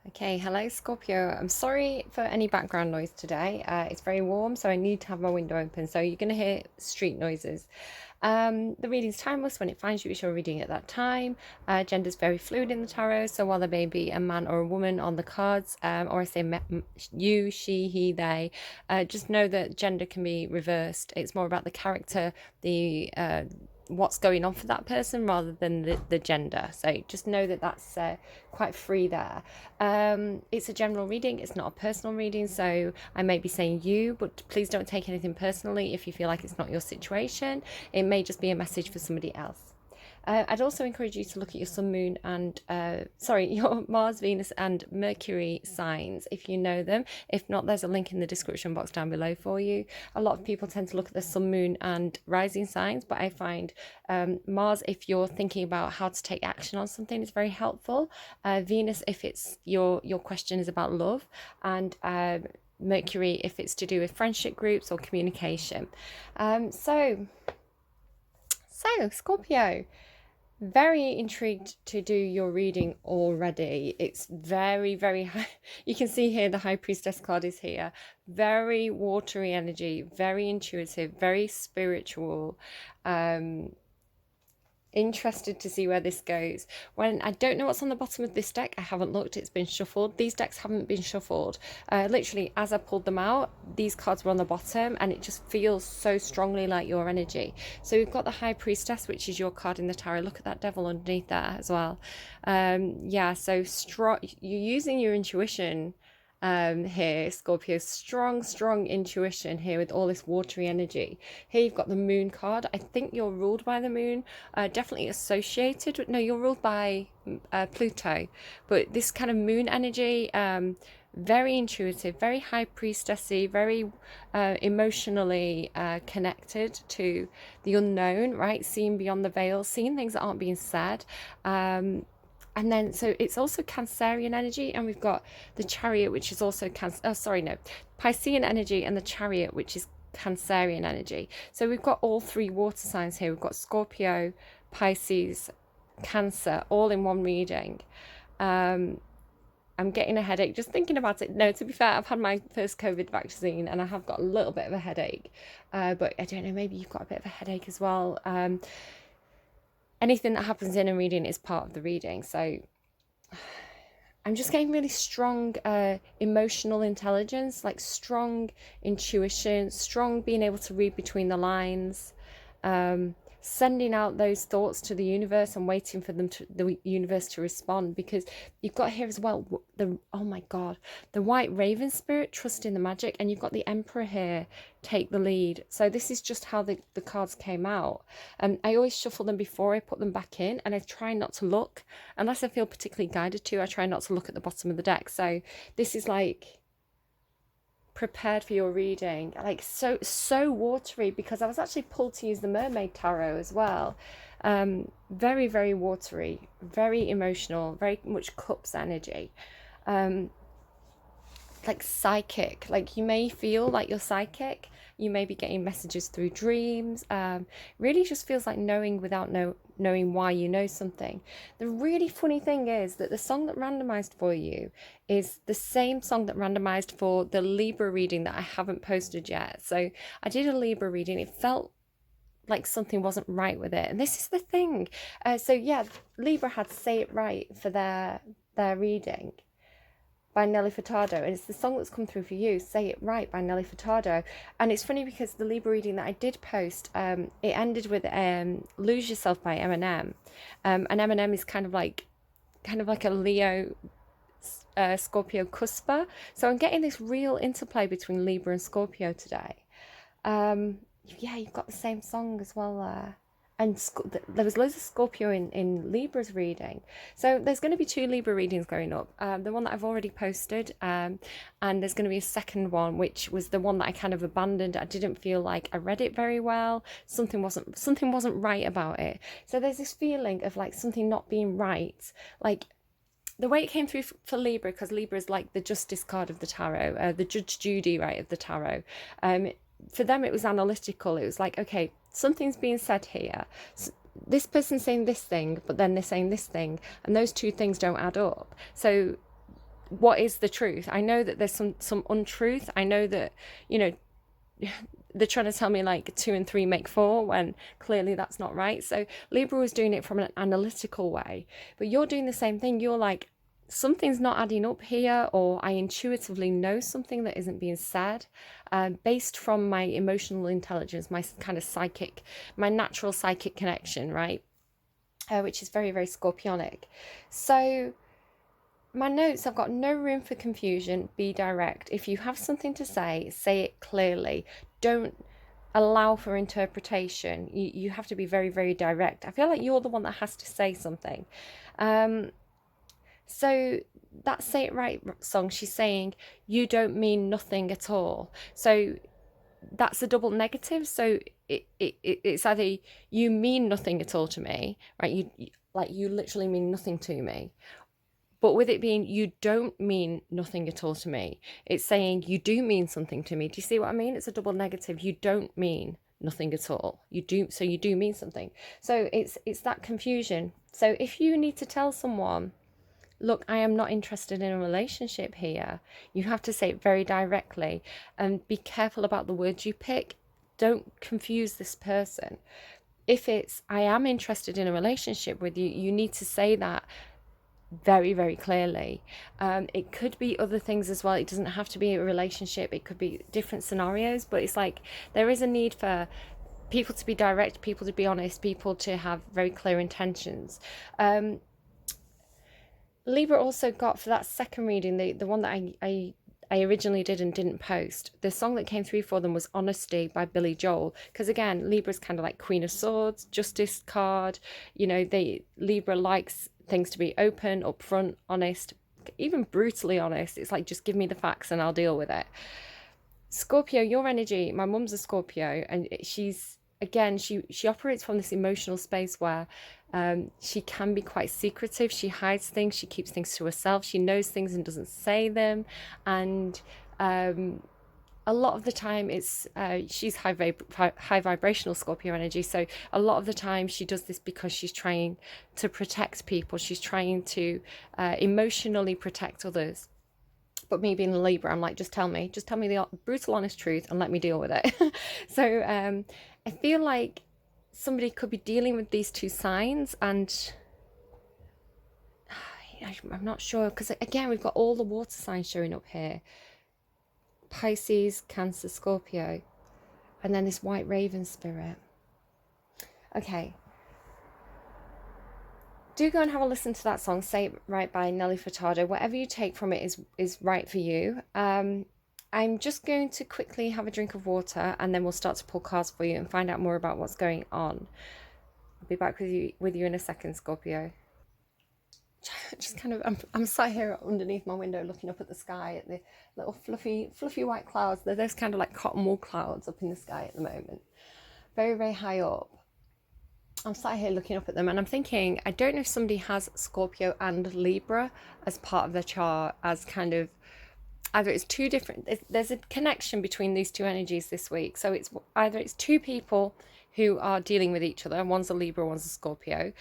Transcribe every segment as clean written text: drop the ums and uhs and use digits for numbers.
Okay, hello Scorpio. I'm sorry for any background noise today. It's very warm, so I need to have my window open. So you're going to hear street noises. The reading's timeless when it finds you. It's your reading at that time. Gender's very fluid in the tarot, so while there may be a man or a woman on the cards, or I say you, she, he, they, just know that gender can be reversed. It's more about the character, the what's going on for that person rather than the gender. So just know that that's quite free there. It's a general reading, it's not a personal reading, so I may be saying you, but please don't take anything personally if you feel like it's not your situation. It may just be a message for somebody else. I'd also encourage you to look at your sun, moon, and your Mars, Venus, and Mercury signs if you know them. If not, there's a link in the description box down below for you. A lot of people tend to look at the sun, moon, and rising signs, but I find Mars, if you're thinking about how to take action on something, is very helpful. Venus, if it's your question is about love, and Mercury, if it's to do with friendship groups or communication. So Scorpio. Very intrigued to do your reading already. It's very, very high. You can see here the High Priestess card is here. Very watery energy, very intuitive, very spiritual. Interested to see where this goes. When I don't know what's on the bottom of this deck, I haven't looked, it's been shuffled. These decks haven't been shuffled. Literally, as I pulled them out, these cards were on the bottom, and it just feels so strongly like your energy. So we've got the High Priestess, which is your card in the tarot. Look at that devil underneath there as well. Yeah, so strong. You're using your intuition here, Scorpio. Strong intuition here with all this watery energy. Here you've got the moon card. I think you're ruled by the moon, definitely associated. No, you're ruled by Pluto, but this kind of moon energy, very intuitive, very high priestessy, very emotionally connected to the unknown, right? Seeing beyond the veil, seeing things that aren't being said. And then, so it's also Cancerian energy, and we've got the Chariot, which is also Piscean energy, and the Chariot, which is Cancerian energy. So we've got all three water signs here. We've got Scorpio, Pisces, Cancer, all in one reading. I'm getting a headache just thinking about it. No, to be fair, I've had my first COVID vaccine, and I have got a little bit of a headache. But I don't know, maybe you've got a bit of a headache as well. Anything that happens in a reading is part of the reading. So I'm just getting really strong emotional intelligence, like strong intuition, strong being able to read between the lines, sending out those thoughts to the universe and waiting for the universe to respond. Because you've got here as well oh my god, the white raven spirit, trust in the magic, and you've got the emperor here, take the lead. So this is just how the cards came out. I always shuffle them before I put them back in, and I try not to look unless I feel particularly guided to. I try not to look at the bottom of the deck. So this is like prepared for your reading, like so watery, because I was actually pulled to use the mermaid tarot as well. Very watery, very emotional, very much cups energy, like psychic. Like you may feel like you're psychic, you may be getting messages through dreams. Really just feels like knowing without knowing why you know something. The really funny thing is that the song that randomized for you is the same song that randomized for the Libra reading that I haven't posted yet. So I did a Libra reading. It felt like something wasn't right with it, and this is the thing. So yeah, Libra had Say It Right for their reading by Nelly Furtado, and it's the song that's come through for you, Say It Right by Nelly Furtado. And it's funny because the Libra reading that I did post, it ended with Lose Yourself by Eminem. And Eminem is kind of like a Leo Scorpio cusper. So I'm getting this real interplay between Libra and Scorpio today. Yeah, you've got the same song as well there. And there was loads of Scorpio in Libra's reading. So there's going to be 2 Libra readings going up. The one that I've already posted, and there's going to be a second one, which was the one that I kind of abandoned. I didn't feel like I read it very well. Something wasn't right about it. So there's this feeling of like something not being right. Like the way it came through for Libra, because Libra is like the Justice card of the tarot, the Judge Judy, right, of the tarot. For them, it was analytical. It was like, okay, something's being said here. This person's saying this thing, but then they're saying this thing, and those two things don't add up. So what is the truth? I know that there's some untruth. I know that, you know, they're trying to tell me like 2 and 3 make 4 when clearly that's not right. So Libra was doing it from an analytical way, but you're doing the same thing. You're like, something's not adding up here, or I intuitively know something that isn't being said, based from my emotional intelligence, my kind of psychic, my natural psychic connection, right? Which is very, very scorpionic. So my notes, I've got no room for confusion. Be direct. If you have something to say it clearly. Don't allow for interpretation. You have to be very, very direct. I feel like you're the one that has to say something. So that Say It Right song, she's saying, you don't mean nothing at all. So that's a double negative. So it's either you mean nothing at all to me, right? You literally mean nothing to me. But with it being you don't mean nothing at all to me, it's saying you do mean something to me. Do you see what I mean? It's a double negative. You don't mean nothing at all. You do, so you do mean something. So it's that confusion. So if you need to tell someone, look, I am not interested in a relationship here, you have to say it very directly, and be careful about the words you pick. Don't confuse this person. If it's, I am interested in a relationship with you, you need to say that very, very clearly. It could be other things as well. It doesn't have to be a relationship. It could be different scenarios, but it's like there is a need for people to be direct, people to be honest, people to have very clear intentions. Libra also got, for that second reading, the one that I originally did and didn't post, the song that came through for them was Honesty by Billy Joel, because again, Libra's kind of like Queen of Swords, Justice card, you know, Libra likes things to be open, upfront, honest, even brutally honest. It's like, just give me the facts and I'll deal with it. Scorpio, your energy, my mum's a Scorpio, and she's, again, she operates from this emotional space where she can be quite secretive. She hides things, she keeps things to herself, she knows things and doesn't say them, and a lot of the time it's she's high vibrational Scorpio energy, so a lot of the time she does this because she's trying to protect people, she's trying to emotionally protect others. But me being a Libra, I'm like, just tell me the brutal honest truth and let me deal with it. So I feel like somebody could be dealing with these two signs, and I'm not sure, because again, we've got all the water signs showing up here. Pisces, Cancer, Scorpio, and then this white raven spirit. Okay, do go and have a listen to that song, Say It Right by Nelly Furtado. Whatever you take from it is right for you. I'm just going to quickly have a drink of water, and then we'll start to pull cards for you and find out more about what's going on. I'll be back with you in a second, Scorpio. Just kind of, I'm sat here underneath my window looking up at the sky at the little fluffy white clouds. There's kind of like cotton wool clouds up in the sky at the moment, very, very high up. I'm sat here looking up at them, and I'm thinking, I don't know if somebody has Scorpio and Libra as part of their chart, as kind of, either it's two different, there's a connection between these two energies this week. So it's either it's two people who are dealing with each other, one's a Libra, one's a Scorpio,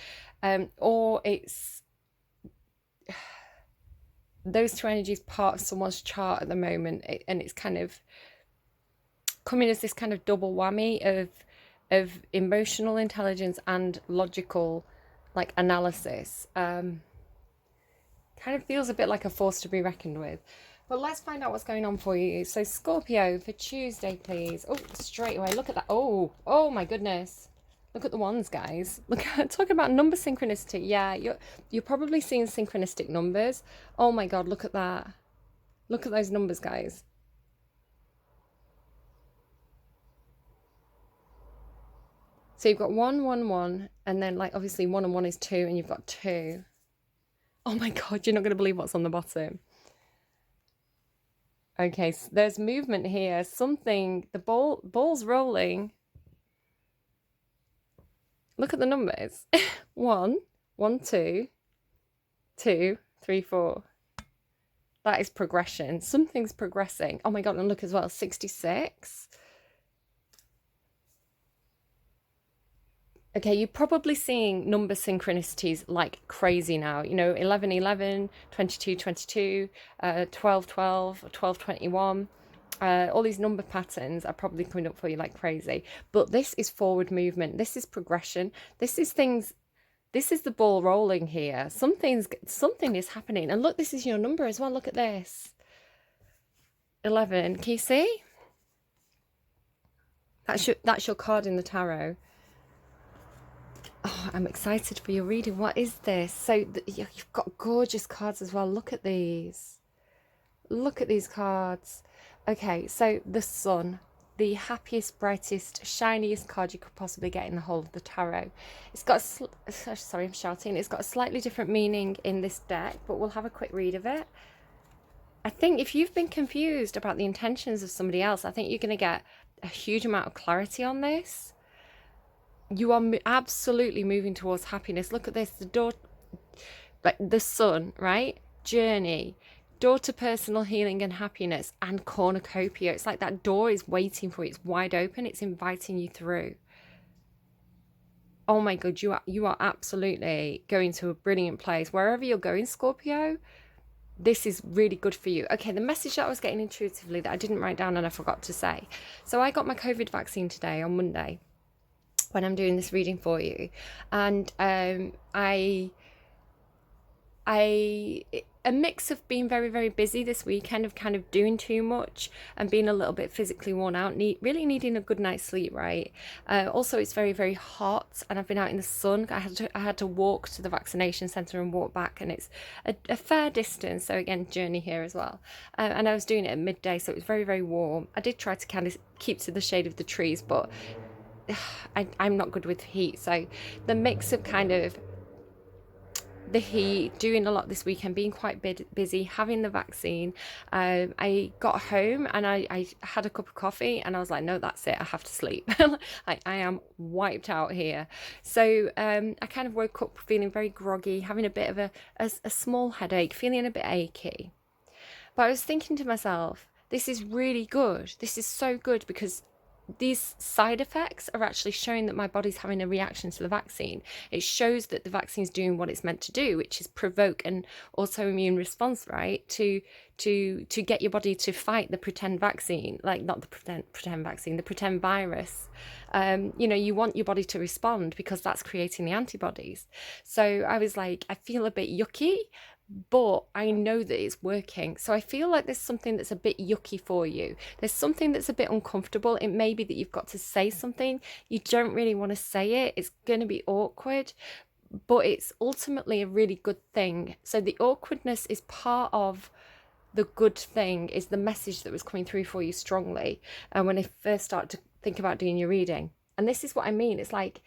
or it's those two energies part of someone's chart at the moment, and it's kind of coming as this kind of double whammy of emotional intelligence and logical, like, analysis. Kind of feels a bit like a force to be reckoned with. But let's find out what's going on for you. So Scorpio for Tuesday, please. Oh, straight away, look at that. Oh my goodness. Look at the ones, guys. Look, talking about number synchronicity. Yeah, you're probably seeing synchronistic numbers. Oh my God, look at that. Look at those numbers, guys. So you've got 1, 1, 1, and then, like, obviously 1 and 1 is 2, and you've got 2. Oh my God, you're not going to believe what's on the bottom. Okay, so there's movement here. Something, the ball's rolling. Look at the numbers. 1, 1, 2, 2, 3, 4. That is progression. Something's progressing. Oh my God, and look as well, 66. Okay, you're probably seeing number synchronicities like crazy now. 11, 11, 22, 22, 12, 12, 12, 21. All these number patterns are probably coming up for you like crazy. But this is forward movement. This is progression. This is things. This is the ball rolling here. Something is happening. And look, this is your number as well. Look at this. 11. Can you see? That's your card in the tarot. Oh, I'm excited for your reading. What is this? So you've got gorgeous cards as well. Look at these. Look at these cards. Okay, so the sun, the happiest, brightest, shiniest card you could possibly get in the whole of the tarot. It's got sorry, I'm shouting. It's got a slightly different meaning in this deck, but we'll have a quick read of it. I think if you've been confused about the intentions of somebody else, I think you're going to get a huge amount of clarity on this. You are absolutely moving towards happiness. Look at this, the door, like the sun, right? Journey, door to personal healing and happiness, and cornucopia. It's like that door is waiting for you. It's wide open. It's inviting you through. Oh my God, you are absolutely going to a brilliant place. Wherever you're going, Scorpio, this is really good for you. Okay, the message that I was getting intuitively that I didn't write down and I forgot to say. So I got my COVID vaccine today on Monday when I'm doing this reading for you, and a mix of being very, very busy this weekend, of kind of doing too much and being a little bit physically worn out, really needing a good night's sleep, right? Also, it's very, very hot, and I've been out in the sun. I had to walk to the vaccination centre and walk back, and it's a fair distance. So again, journey here as well. And I was doing it at midday, so it was very, very warm. I did try to kind of keep to the shade of the trees, but I'm not good with heat. So the mix of kind of the heat, doing a lot this weekend, being quite busy, having the vaccine. I got home and I had a cup of coffee and I was like, no, that's it, I have to sleep. I am wiped out here. So I kind of woke up feeling very groggy, having a bit of a small headache, feeling a bit achy. But I was thinking to myself, this is really good. This is so good, because these side effects are actually showing that my body's having a reaction to the vaccine. It shows that the vaccine's doing what it's meant to do, which is provoke an autoimmune response, right? To get your body to fight the pretend vaccine, like not the pretend vaccine, the pretend virus. You want your body to respond because that's creating the antibodies. So I was like, I feel a bit yucky, but I know that it's working. So I feel like there's something that's a bit yucky for you. There's something that's a bit uncomfortable. It may be that you've got to say something. You don't really want to say it. It's going to be awkward, but it's ultimately a really good thing. So the awkwardness is part of the good thing, is the message that was coming through for you strongly when I first started to think about doing your reading. And this is what I mean. It's like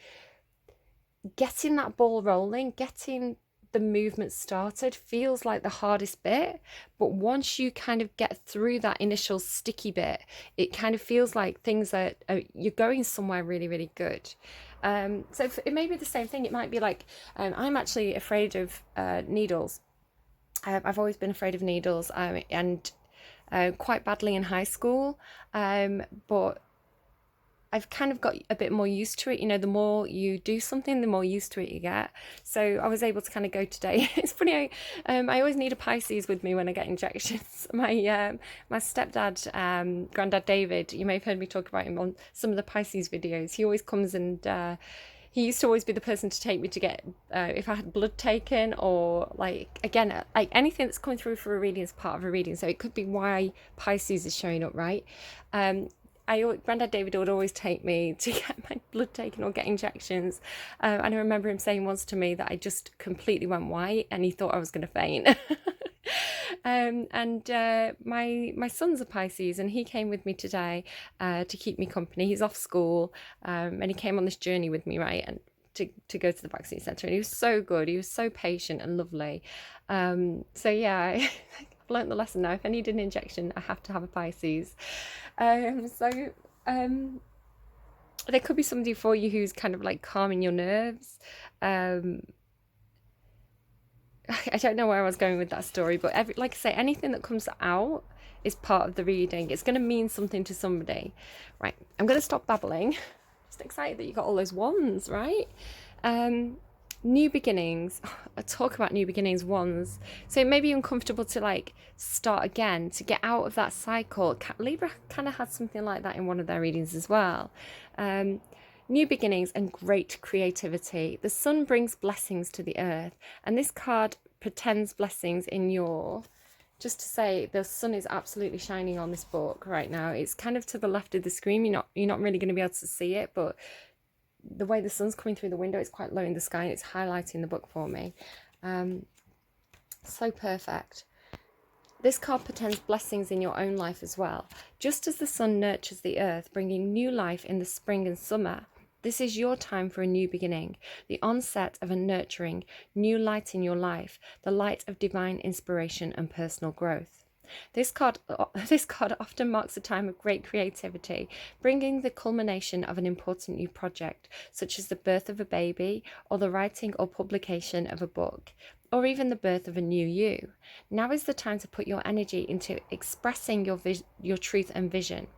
getting that ball rolling, getting the movement started feels like the hardest bit, but once you kind of get through that initial sticky bit, it kind of feels like things are you're going somewhere really, really good. So it may be the same thing. It might be like I'm actually afraid of needles. I've always been afraid of needles, and quite badly in high school, but I've kind of got a bit more used to it. The more you do something, the more used to it you get. So I was able to kind of go today. It's funny, I always need a Pisces with me when I get injections. My stepdad, Granddad David, you may have heard me talk about him on some of the Pisces videos. He always comes and he used to always be the person to take me to get, if I had blood taken, or like anything that's coming through for a reading is part of a reading. So it could be why Pisces is showing up, right? Granddad David would always take me to get my blood taken or get injections. And I remember him saying once to me that I just completely went white and he thought I was going to faint. My son's a Pisces, and he came with me today to keep me company. He's off school, and he came on this journey with me, right, and to go to the vaccine centre. And he was so good. He was so patient and lovely. So yeah, I've learned the lesson now. If I need an injection, I have to have a Pisces. There could be somebody for you who's kind of like calming your nerves. I don't know where I was going with that story, but like I say, anything that comes out is part of the reading. It's going to mean something to somebody. Right, I'm going to stop babbling. Just excited that you got all those wands, right? New beginnings. I talk about new beginnings, wands. So it may be uncomfortable to like start again, to get out of that cycle. Libra kind of had something like that in one of their readings as well. New beginnings and great creativity. The sun brings blessings to the earth, and this card pretends blessings in your... Just to say, the sun is absolutely shining on this book right now. It's kind of to the left of the screen. You're not really going to be able to see it, but the way the sun's coming through the window, it's quite low in the sky, and it's highlighting the book for me. So perfect. This card pretends blessings in your own life as well. Just as the sun nurtures the earth, bringing new life in the spring and summer, this is your time for a new beginning, the onset of a nurturing, new light in your life, the light of divine inspiration and personal growth. This card often marks a time of great creativity, bringing the culmination of an important new project, such as the birth of a baby, or the writing or publication of a book, or even the birth of a new you. Now is the time to put your energy into expressing your truth and vision.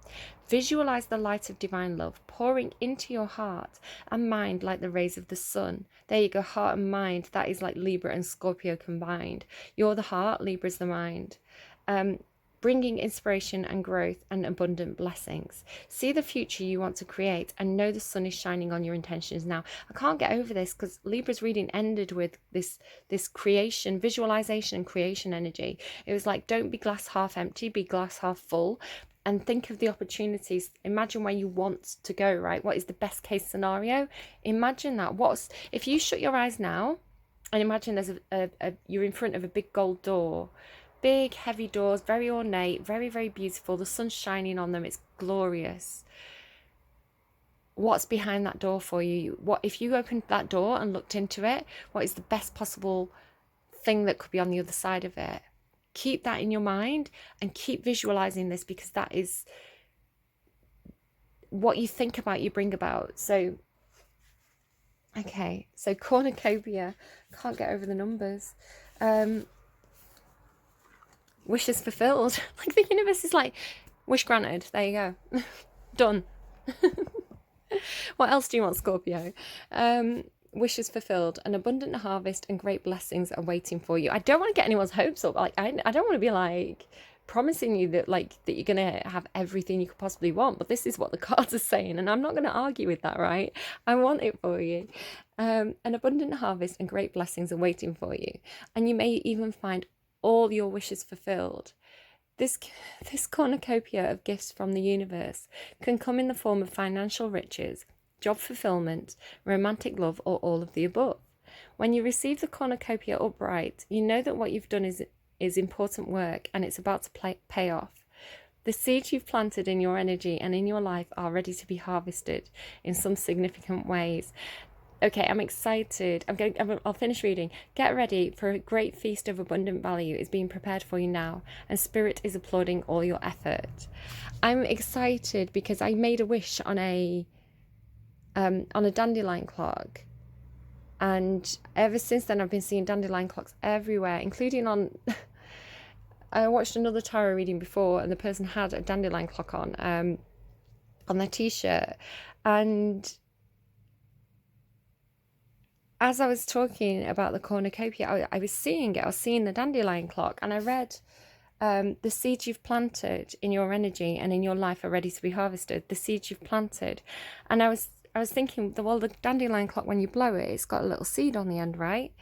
Visualize the light of divine love pouring into your heart and mind like the rays of the sun. There you go, heart and mind. That is like Libra and Scorpio combined. You're the heart, Libra's the mind. Bringing inspiration and growth and abundant blessings. See the future you want to create and know the sun is shining on your intentions now. I can't get over this because Libra's reading ended with this creation, visualization and creation energy. It was like, don't be glass half empty, be glass half full, and think of the opportunities. Imagine where you want to go, right? What is the best case scenario? Imagine that. If you shut your eyes now and imagine there's you're in front of a big gold door. Big, heavy doors, very ornate, very, very beautiful. The sun's shining on them. It's glorious. What's behind that door for you? What if you opened that door and looked into it? What is the best possible thing that could be on the other side of it? Keep that in your mind and keep visualizing this, because that is what you think about, you bring about. So, okay. So cornucopia. Can't get over the numbers. Wishes fulfilled. Like the universe is like, wish granted. There you go. Done. What else do you want, Scorpio? Wishes fulfilled, an abundant harvest and great blessings are waiting for you. I don't want to get anyone's hopes up. Like I don't want to be like promising you that you're gonna have everything you could possibly want, but this is what the cards are saying, and I'm not going to argue with that, right? I want it for you. An abundant harvest and great blessings are waiting for you, and you may even find all your wishes fulfilled. This cornucopia of gifts from the universe can come in the form of financial riches, job fulfillment, romantic love, or all of the above. When you receive the cornucopia upright, you know that what you've done is important work, and it's about to pay off. The seeds you've planted in your energy and in your life are ready to be harvested in some significant ways. Okay, I'm excited. I'll finish reading. Get ready, for a great feast of abundant value is being prepared for you now, and Spirit is applauding all your effort. I'm excited because I made a wish on a dandelion clock, and ever since then I've been seeing dandelion clocks everywhere, including on... I watched another tarot reading before, and the person had a dandelion clock on their t-shirt, and as I was talking about the cornucopia, I was seeing it. I was seeing the dandelion clock, and I read, the seeds you've planted in your energy and in your life are ready to be harvested. The seeds you've planted. And I was thinking, well, the dandelion clock, when you blow it, it's got a little seed on the end, right?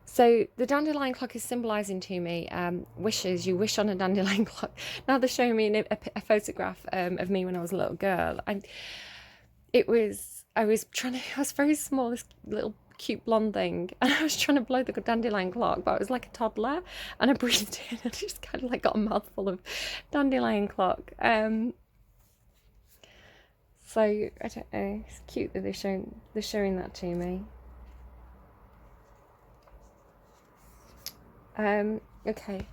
So the dandelion clock is symbolizing to me wishes. You wish on a dandelion clock. Now they're showing me a photograph of me when I was a little girl. And I was very small, this little cute blonde thing, and I was trying to blow the dandelion clock, but I was like a toddler, and I breathed in and just kind of like got a mouthful of dandelion clock. So I don't know, it's cute that they're showing that to me. Okay.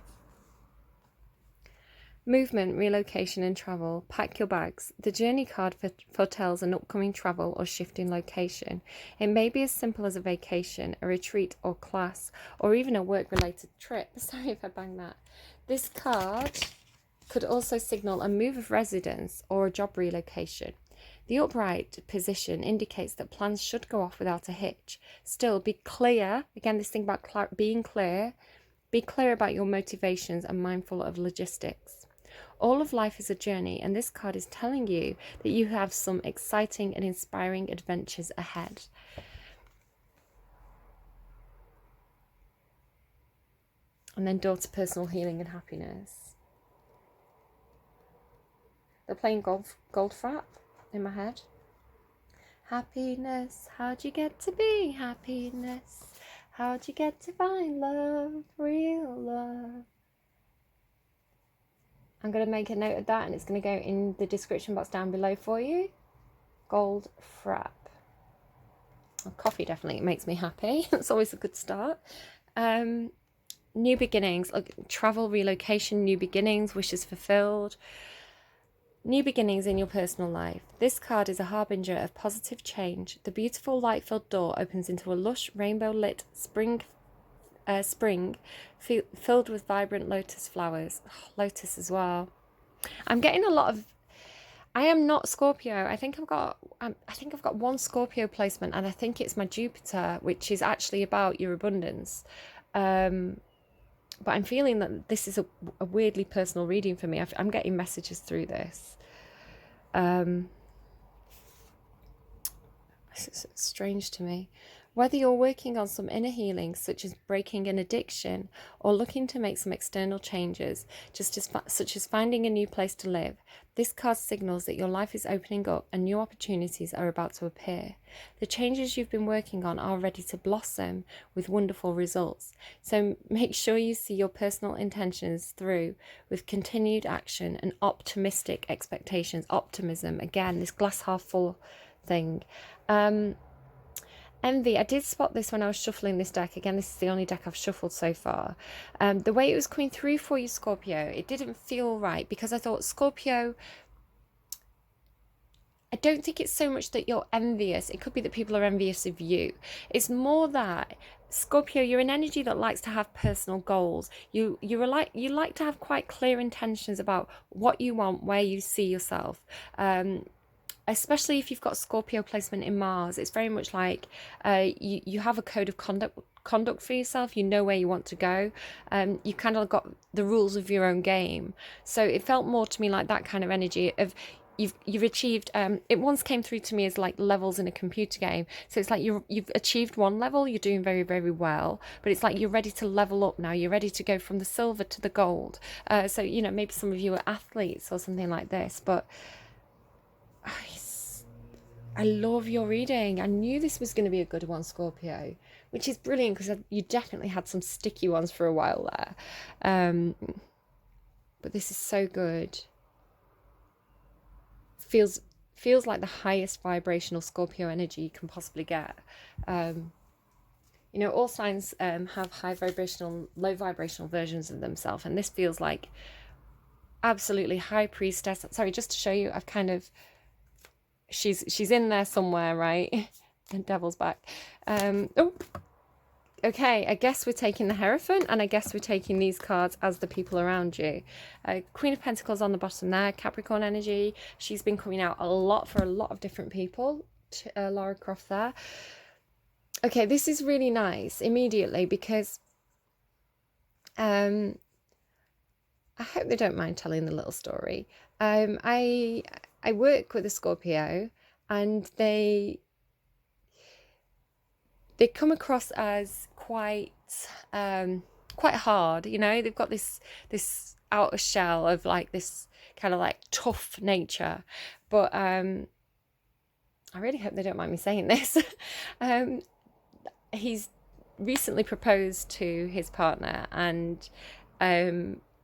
Movement, relocation and travel. Pack your bags. The journey card foretells an upcoming travel or shift in location. It may be as simple as a vacation, a retreat or class, or even a work-related trip. Sorry if I banged that. This card could also signal a move of residence or a job relocation. The upright position indicates that plans should go off without a hitch. Still, be clear. Again, this thing about being clear. Be clear about your motivations and mindful of logistics. All of life is a journey, and this card is telling you that you have some exciting and inspiring adventures ahead. And then door to personal healing and happiness. They're playing Goldfrapp in my head. Happiness, how'd you get to be happiness? How'd you get to find love, real love? I'm going to make a note of that, and it's going to go in the description box down below for you. Goldfrapp. Oh, coffee definitely makes me happy. It's always a good start. New beginnings, travel, relocation, new beginnings, wishes fulfilled. New beginnings in your personal life. This card is a harbinger of positive change. The beautiful light-filled door opens into a lush, rainbow-lit spring filled with vibrant lotus flowers. Oh, lotus as well. I'm getting a lot of... I am not Scorpio. I think I've got one Scorpio placement, and I think it's my Jupiter, which is actually about your abundance. But I'm feeling that this is a weirdly personal reading for me. I'm getting messages through this. It's strange to me. Whether you're working on some inner healing, such as breaking an addiction, or looking to make some external changes, such as finding a new place to live, this card signals that your life is opening up and new opportunities are about to appear. The changes you've been working on are ready to blossom with wonderful results. So make sure you see your personal intentions through with continued action and optimistic expectations. Optimism, again, this glass half full thing. Envy, I did spot this when I was shuffling this deck. Again, this is the only deck I've shuffled so far. The way it was coming through for you, Scorpio, it didn't feel right, because I thought, Scorpio, I don't think it's so much that you're envious. It could be that people are envious of you. It's more that, Scorpio, you're an energy that likes to have personal goals. You like to have quite clear intentions about what you want, where you see yourself. Especially if you've got Scorpio placement in Mars, it's very much like you have a code of conduct for yourself. You know where you want to go. You kind of got the rules of your own game. So it felt more to me like that kind of energy of you've achieved. It once came through to me as like levels in a computer game. So it's like you've achieved one level, you're doing very, very well, but it's like you're ready to level up now. You're ready to go from the silver to the gold. So maybe some of you are athletes or something like this, but I love your reading. I knew this was going to be a good one, Scorpio, which is brilliant because you definitely had some sticky ones for a while there. But this is so good. Feels like the highest vibrational Scorpio energy you can possibly get. All signs have high vibrational, low vibrational versions of themselves, and this feels like absolutely high priestess. Sorry, just to show you, I've kind of... She's in there somewhere, right? And devil's back. Okay, I guess we're taking the Hierophant, and I guess we're taking these cards as the people around you. Queen of Pentacles on the bottom there, Capricorn energy. She's been coming out a lot for a lot of different people. Lara Croft there. Okay, this is really nice immediately because I hope they don't mind telling the little story. I work with a Scorpio, and they come across as quite hard. They've got this outer shell of like this kind of like tough nature, but I really hope they don't mind me saying this. He's recently proposed to his partner, and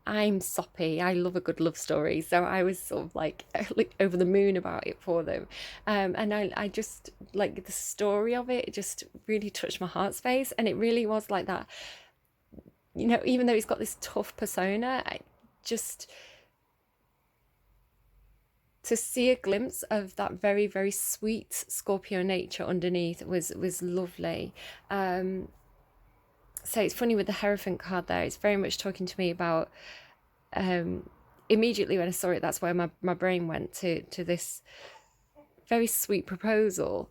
I'm soppy. I love a good love story, so I was sort of like over the moon about it for them. And I just like the story of it. It just really touched my heart space, and it really was like that. Even though he's got this tough persona, to see a glimpse of that very, very sweet Scorpio nature underneath was lovely. So it's funny with the Hierophant card there. It's very much talking to me about immediately when I saw it, that's where my brain went to this very sweet proposal.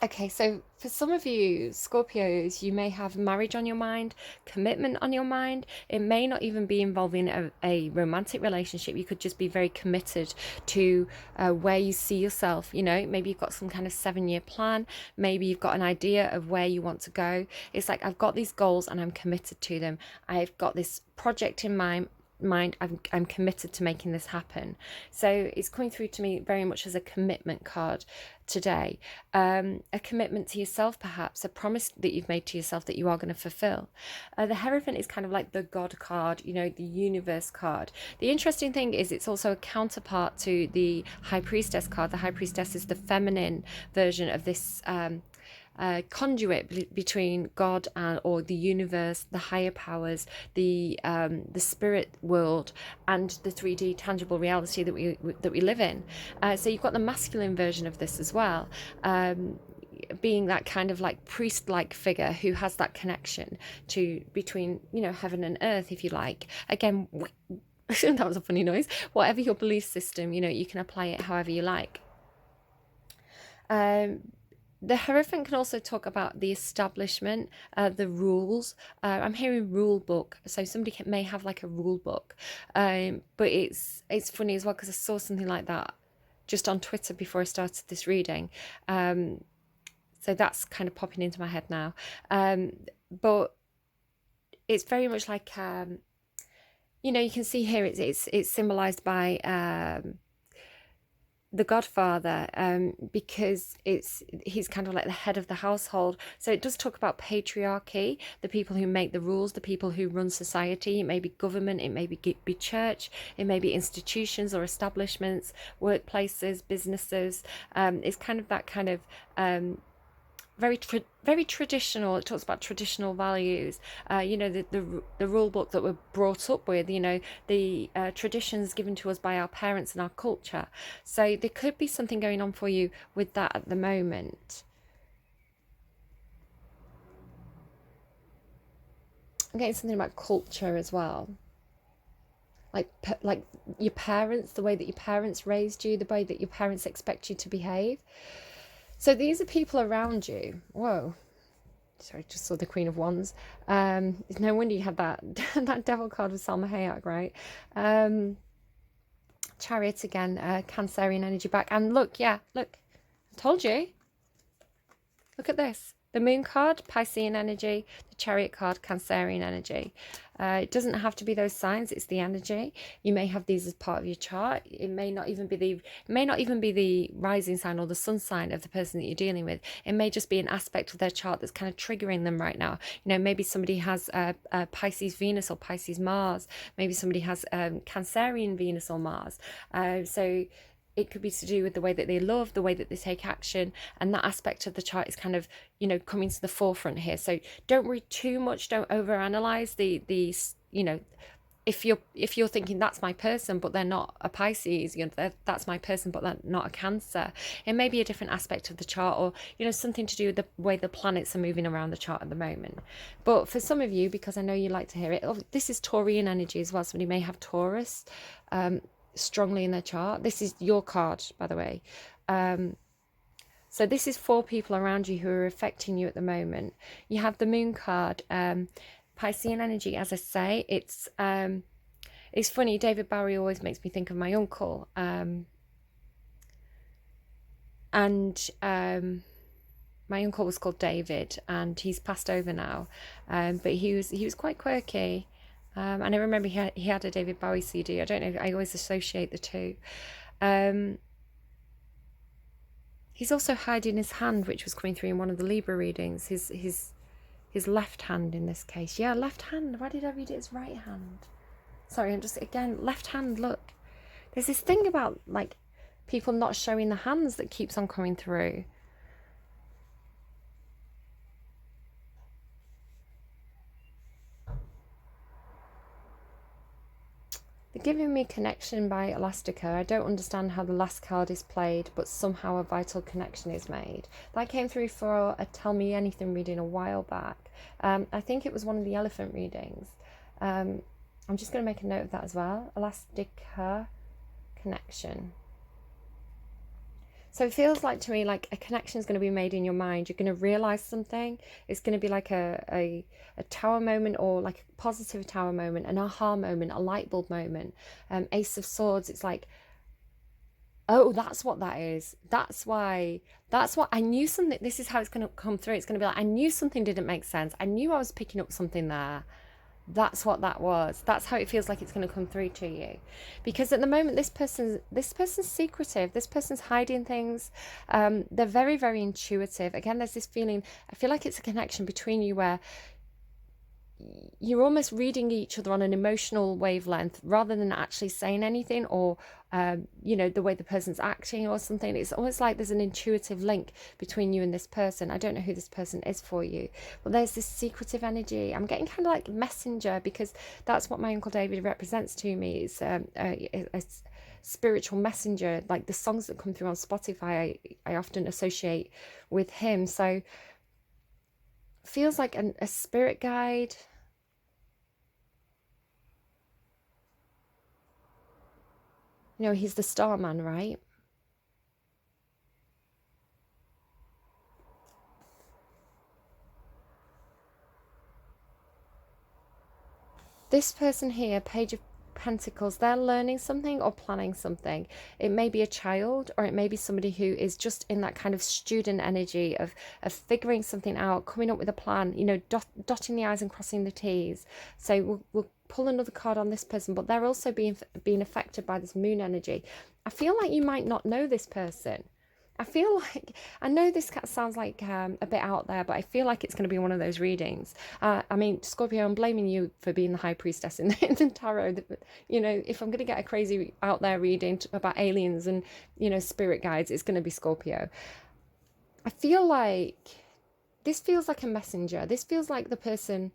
Okay, so for some of you Scorpios, you may have marriage on your mind, commitment on your mind. It may not even be involving a romantic relationship. You could just be very committed to where you see yourself. You know, maybe you've got some kind of 7-year plan. Maybe you've got an idea of where you want to go. It's like, I've got these goals and I'm committed to them. I've got this project in mind. I'm committed to making this happen. So it's coming through to me very much as a commitment card today. A commitment to yourself, perhaps a promise that you've made to yourself that you are going to fulfill. The Hierophant is kind of like the God card, you know, the universe card. The interesting thing is it's also a counterpart to the High Priestess card. The High Priestess is the feminine version of this conduit between God and or the universe, the higher powers, the spirit world, and the 3D tangible reality that we live in. So you've got the masculine version of this as well, being that kind of like priest-like figure who has that connection to between, you know, heaven and earth, if you like. Again, that was a funny noise. Whatever your belief system, you know, you can apply it however you like. The Hierophant can also talk about the establishment, the rules. I'm hearing rule book, so somebody may have like a rule book. But it's funny as well because I saw something like that just on Twitter before I started this reading. So that's kind of popping into my head now. But it's very much like, you know, you can see here it's symbolized by the Godfather, because he's kind of like the head of the household. So it does talk about patriarchy, the people who make the rules, the people who run society. It may be government, it may be church, it may be institutions or establishments, workplaces, businesses. It's kind of that kind of very traditional. It talks about traditional values, you know, the rule book that we're brought up with, you know, the traditions given to us by our parents and our culture. So there could be something going on for you with that at the moment. I'm getting something about culture as well, like your parents, the way that your parents raised you, the way that your parents expect you to behave. So these are people around you. Whoa. Sorry, just saw the Queen of Wands. It's no wonder you had that that devil card with Salma Hayek, right? Chariot again, Cancerian energy back. And look, yeah, look. I told you. Look at this. The Moon card, Piscean energy. The Chariot card, Cancerian energy. It doesn't have to be those signs. It's the energy. You may have these as part of your chart. It may not even be the rising sign or the sun sign of the person that you're dealing with. It may just be an aspect of their chart that's kind of triggering them right now. You know, maybe somebody has a Pisces Venus or Pisces Mars. Maybe somebody has Cancerian Venus or Mars. So it could be to do with the way that they love, the way that they take action, and that aspect of the chart is kind of, you know, coming to the forefront here. So don't worry too much, don't overanalyze the you know, if you're thinking that's my person but they're not a Pisces, you know, that's my person but they're not a Cancer. It may be a different aspect of the chart, or, you know, something to do with the way the planets are moving around the chart at the moment. But for some of you, because I know you like to hear it, this is Taurian energy as well. Somebody may have Taurus strongly in their chart. This is your card, by the way. So this is 4 people around you who are affecting you at the moment. You have the Moon card, Piscean energy. As I say, it's funny. David Bowie always makes me think of my uncle, and my uncle was called David, and he's passed over now. But he was quite quirky. And I remember he had a David Bowie CD. I don't know, I always associate the two. He's also hiding his hand, which was coming through in one of the Libra readings. His left hand in this case. Yeah, left hand. Why did I read it as right hand? Sorry, I'm just, again, left hand, look. There's this thing about, like, people not showing the hands that keeps on coming through. The Giving Me Connection by Elastica. I don't understand how the last card is played, but somehow a vital connection is made. That came through for a Tell Me Anything reading a while back. I think it was one of the elephant readings. I'm just going to make a note of that as well. Elastica connection. So it feels like to me like a connection is going to be made in your mind. You're going to realize something. It's going to be like a tower moment, or like a positive tower moment, an aha moment, a light bulb moment. Ace of Swords, it's like, oh, that's what that is. That's what I knew something. This is how it's going to come through. It's going to be like, I knew something didn't make sense. I knew I was picking up something there. That's what that was. That's how it feels like it's going to come through to you, because at the moment this person's secretive. This person's hiding things. They're very, very intuitive. Again, there's this feeling, I feel like it's a connection between you where you're almost reading each other on an emotional wavelength rather than actually saying anything, or the way the person's acting or something. It's almost like there's an intuitive link between you and this person. I don't know who this person is for you, but there's this secretive energy. I'm getting kind of like messenger, because that's what my Uncle David represents to me. It's a spiritual messenger. Like the songs that come through on Spotify, I often associate with him. So feels like a spirit guide. He's the Starman, right? This person here, Page of Pentacles, they're learning something or planning something. It may be a child, or it may be somebody who is just in that kind of student energy of figuring something out, coming up with a plan, dotting the I's and crossing the T's. So we'll pull another card on this person, but they're also being affected by this moon energy. I feel like you might not know this person. I know this sounds like a bit out there, but I feel like it's going to be one of those readings. I mean, Scorpio, I'm blaming you for being the high priestess in the tarot. If I'm going to get a crazy out there reading about aliens and, spirit guides, it's going to be Scorpio. I feel like this feels like a messenger. This feels like the person,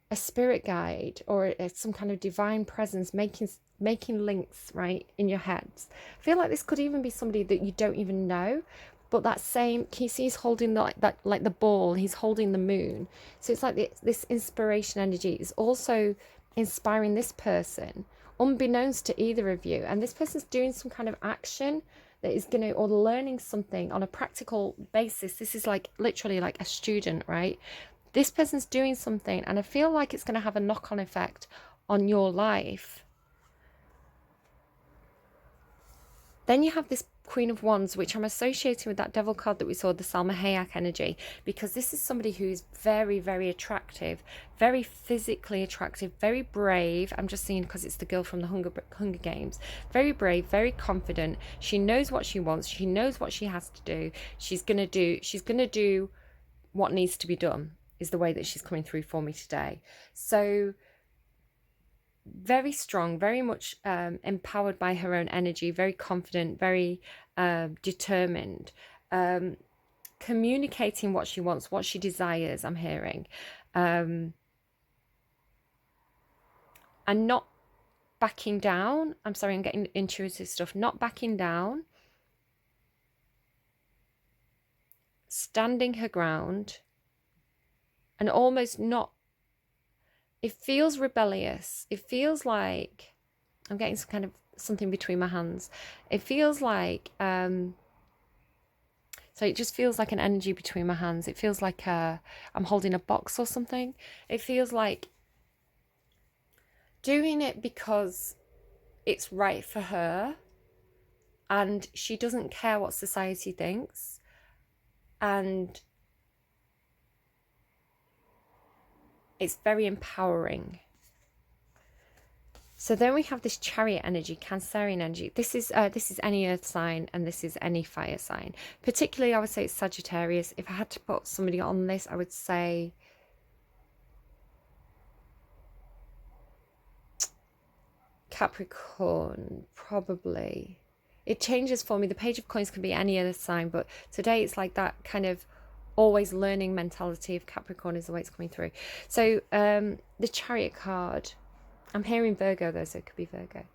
a spirit guide, or some kind of divine presence making links right in your heads. I feel like this could even be somebody that you don't even know, but that same, can you see he's holding like the ball, he's holding the moon. So it's like this inspiration energy is also inspiring this person, unbeknownst to either of you. And this person's doing some kind of action that is going to, or learning something on a practical basis. This is like literally like a student, right? This person's doing something, and I feel like it's going to have a knock-on effect on your life. Then you have this Queen of Wands, which I'm associating with that Devil card that we saw, the Salma Hayek energy, because this is somebody who is very, very attractive, very physically attractive, very brave. I'm just seeing because it's the girl from the Hunger Games. Very brave, very confident. She knows what she wants. She knows what she has to do. She's gonna do what needs to be done, is the way that she's coming through for me today. So very strong, very much empowered by her own energy, very confident, very determined, communicating what she wants, what she desires, I'm hearing, and not backing down. I'm sorry, I'm getting intuitive stuff. Not backing down, standing her ground, and almost not, it feels rebellious. It feels like I'm getting some kind of something between my hands. It feels like, so it just feels like an energy between my hands. It feels like I'm holding a box or something. It feels like doing it because it's right for her, and she doesn't care what society thinks, and it's very empowering. So then we have this Chariot energy, Cancerian energy. This is any earth sign, and this is any fire sign. Particularly, I would say it's Sagittarius. If I had to put somebody on this, I would say Capricorn, probably. It changes for me. The Page of Coins can be any other sign, but today it's like that kind of always learning mentality of Capricorn is the way it's coming through. So the Chariot card, I'm hearing Virgo though, so it could be Virgo.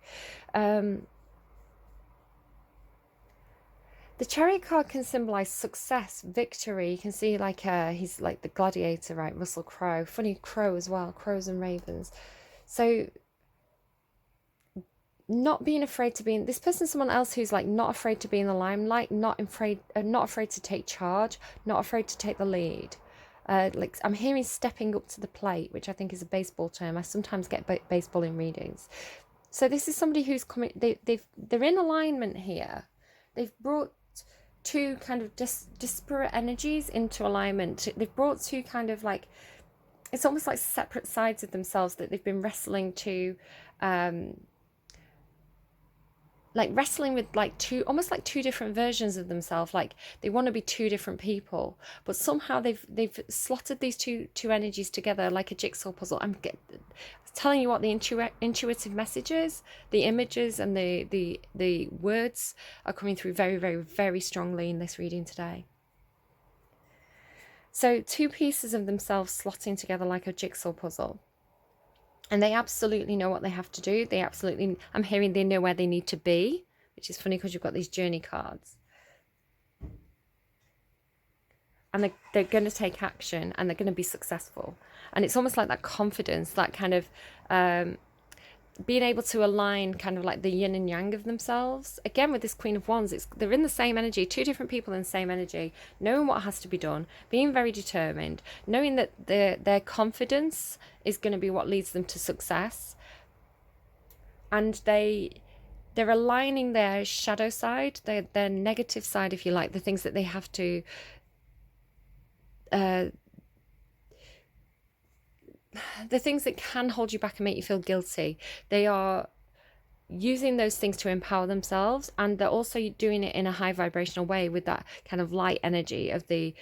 The Chariot card can symbolize success, victory. You can see like he's like the gladiator, right? Russell Crowe. Funny crow as well, crows and ravens. So not being afraid to be in this person, someone else who's like not afraid to be in the limelight, not afraid to take charge, not afraid to take the lead. Like I'm hearing stepping up to the plate, which I think is a baseball term. I sometimes get baseball in readings. So this is somebody who's coming, they're in alignment here. They've brought two kind of disparate energies into alignment. They've brought two kind of like, it's almost like separate sides of themselves that they've been wrestling to, like wrestling with like almost like two different versions of themselves. Like they want to be two different people, but somehow they've slotted these two energies together like a jigsaw puzzle. I'm telling you what, the intuitive messages, the images, and the words are coming through very, very, very strongly in this reading today. So two pieces of themselves slotting together like a jigsaw puzzle. And they absolutely know what they have to do. I'm hearing they know where they need to be, which is funny because you've got these journey cards. And they're going to take action, and they're going to be successful. And it's almost like that confidence, that kind of being able to align kind of like the yin and yang of themselves. Again, with this Queen of Wands, they're in the same energy, two different people in the same energy, knowing what has to be done, being very determined, knowing that their confidence is going to be what leads them to success. And they're aligning their shadow side, their negative side, if you like, the things that they have to the things that can hold you back and make you feel guilty. They are using those things to empower themselves, and they're also doing it in a high vibrational way with that kind of light energy of the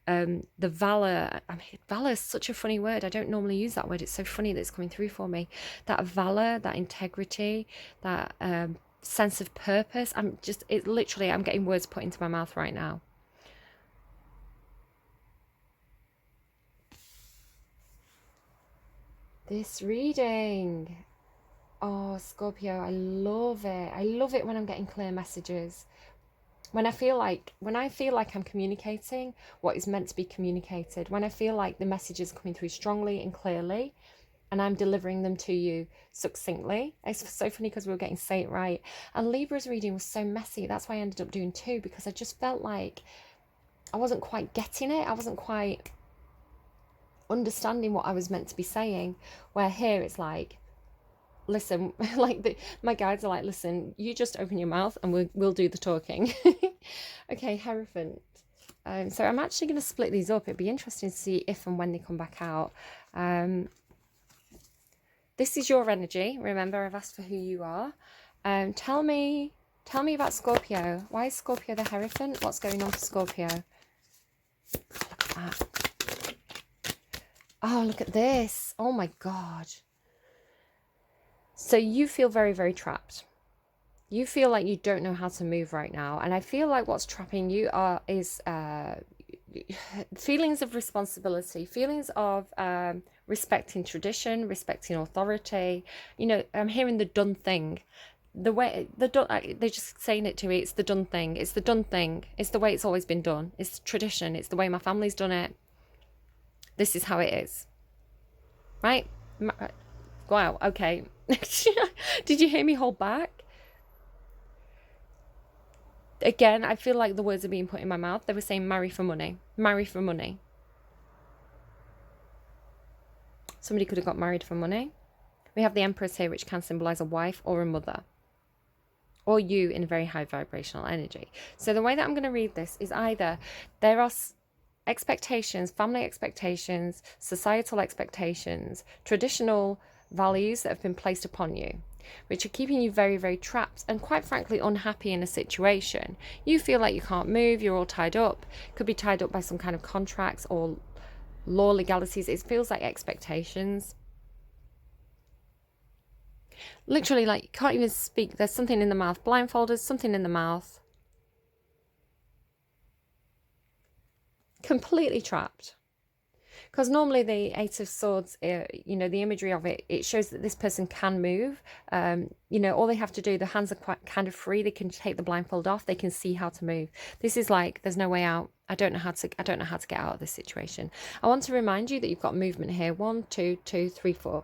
valor. I mean, valor is such a funny word. I don't normally use that word. It's so funny that it's coming through for me. That valor, that integrity, that sense of purpose. I'm getting words put into my mouth right now. This reading, oh Scorpio, I love it. I love it when I'm getting clear messages. When I feel like I'm communicating what is meant to be communicated. When I feel like the messages are coming through strongly and clearly, and I'm delivering them to you succinctly. It's so funny because we were getting Say It Right. And Libra's reading was so messy. That's why I ended up doing two, because I just felt like I wasn't quite getting it. I wasn't quite understanding what I was meant to be saying. Where here it's like, listen, like my guides are like, listen, you just open your mouth and we'll do the talking. Okay, Hierophant. So I'm actually going to split these up. It'd be interesting to see if and when they come back out. This is your energy. Remember, I've asked for who you are. Tell me about Scorpio. Why is Scorpio the Hierophant? What's going on for Scorpio? Oh, look at that. Oh, look at this. Oh my God. So you feel very, very trapped. You feel like you don't know how to move right now. And I feel like what's trapping you is feelings of responsibility, feelings of respecting tradition, respecting authority. You know, I'm hearing the done thing. They're just saying it to me. It's the done thing. It's the done thing. It's the way it's always been done. It's tradition. It's the way my family's done it. This is how it is. Right? Wow. Okay. Did you hear me hold back? Again, I feel like the words are being put in my mouth. They were saying marry for money. Marry for money. Somebody could have got married for money. We have the Empress here, which can symbolize a wife or a mother. Or you in a very high vibrational energy. So the way that I'm going to read this is either there are expectations, family expectations, societal expectations, traditional values that have been placed upon you, which are keeping you very, very trapped and quite frankly unhappy in a situation. You feel like you can't move, you're all tied up, could be tied up by some kind of contracts or law legalities. It feels like expectations. Literally, like you can't even speak. There's something in the mouth. Blindfolded, something in the mouth. Completely trapped. Because normally the Eight of Swords, you know, the imagery of it, it shows that this person can move. You know, all they have to do, the hands are quite kind of free. They can take the blindfold off. They can see how to move. This is like, there's no way out. I don't know how to get out of this situation. I want to remind you that you've got movement here. 1, 2, 2, 3, 4.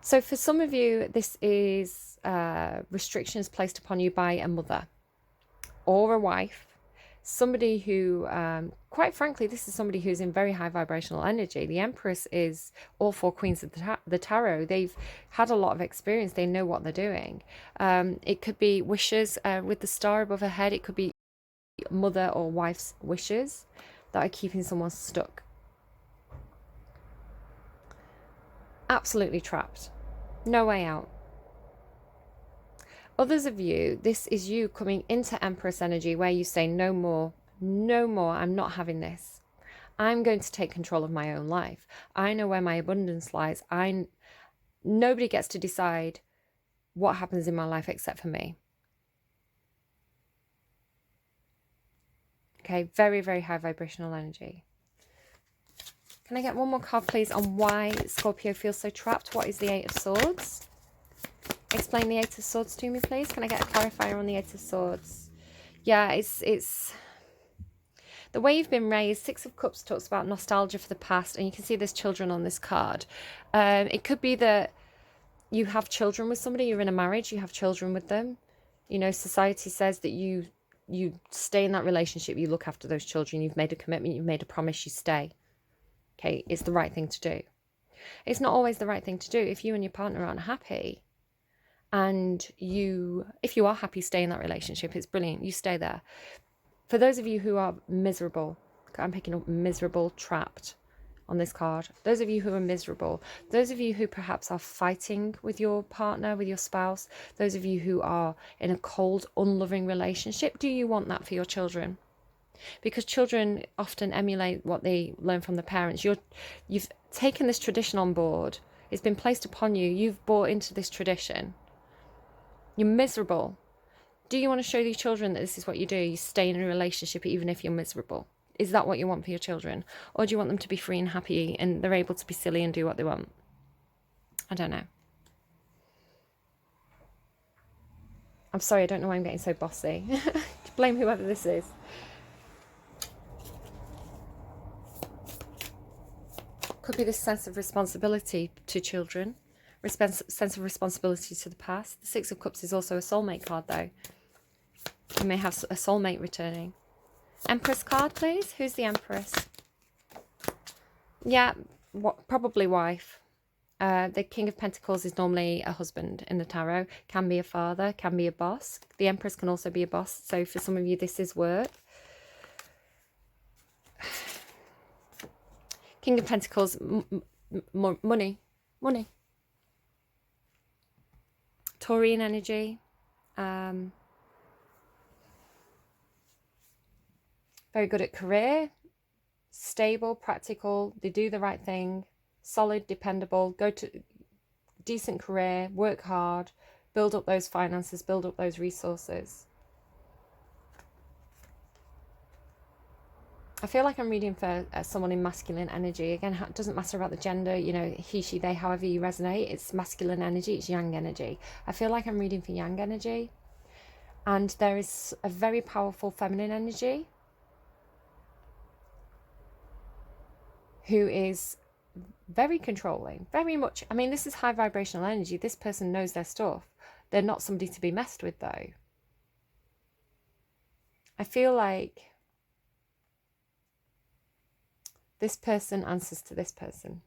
So for some of you, this is restrictions placed upon you by a mother or a wife. Somebody who, quite frankly, this is somebody who's in very high vibrational energy. The Empress is all four queens of the tarot. They've had a lot of experience. They know what they're doing. It could be wishes with the star above her head. It could be mother or wife's wishes that are keeping someone stuck. Absolutely trapped. No way out. Others of you, this is you coming into Empress energy where you say, no more, no more, I'm not having this. I'm going to take control of my own life. I know where my abundance lies. Nobody gets to decide what happens in my life except for me. Okay, very, very high vibrational energy. Can I get one more card, please, on why Scorpio feels so trapped? What is the Eight of Swords? Explain the Eight of Swords to me, please. Can I get a clarifier on the Eight of Swords? Yeah, it's the way you've been raised. Six of Cups talks about nostalgia for the past, and you can see there's children on this card. It could be that you have children with somebody, you're in a marriage, you have children with them. You know, society says that you stay in that relationship, you look after those children, you've made a commitment, you've made a promise, you stay. Okay, it's the right thing to do. It's not always the right thing to do. If you and your partner aren't happy, and if you are happy, stay in that relationship. It's brilliant. You stay there. For those of you who are miserable, I'm picking up miserable, trapped on this card. Those of you who are miserable, those of you who perhaps are fighting with your partner, with your spouse, those of you who are in a cold, unloving relationship, do you want that for your children? Because children often emulate what they learn from the parents. You've taken this tradition on board. It's been placed upon you. You've bought into this tradition. You're miserable. Do you want to show your children that this is what you do? You stay in a relationship even if you're miserable. Is that what you want for your children? Or do you want them to be free and happy and they're able to be silly and do what they want? I don't know. I'm sorry, I don't know why I'm getting so bossy. Blame whoever this is. Could be this sense of responsibility to children. Sense of responsibility to the past. The Six of Cups is also a soulmate card, though. You may have a soulmate returning. Empress card, please. Who's the Empress? Yeah, probably wife. The King of Pentacles is normally a husband in the tarot. Can be a father, can be a boss. The Empress can also be a boss. So for some of you, this is work. King of Pentacles, money. Taurian energy. Very good at career. Stable, practical. They do the right thing. Solid, dependable. Go to decent career. Work hard. Build up those finances. Build up those resources. I feel like I'm reading for someone in masculine energy. Again, it doesn't matter about the gender, you know, he, she, they, however you resonate. It's masculine energy, it's yang energy. I feel like I'm reading for yang energy. And there is a very powerful feminine energy who is very controlling, very much. I mean, this is high vibrational energy. This person knows their stuff. They're not somebody to be messed with, though. I feel like this person answers to this person.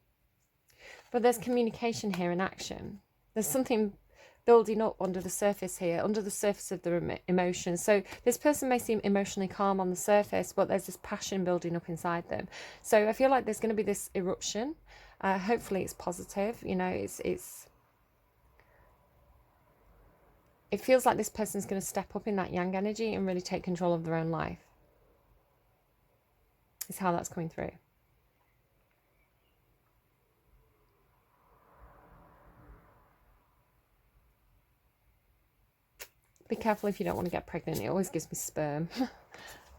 But there's communication here and action. There's something building up under the surface here, under the surface of the emotions. So this person may seem emotionally calm on the surface, but there's this passion building up inside them. So I feel like there's going to be this eruption. Hopefully it's positive. You know, it feels like this person's going to step up in that yang energy and really take control of their own life. Is how that's coming through. Be careful if you don't want to get pregnant. It always gives me sperm.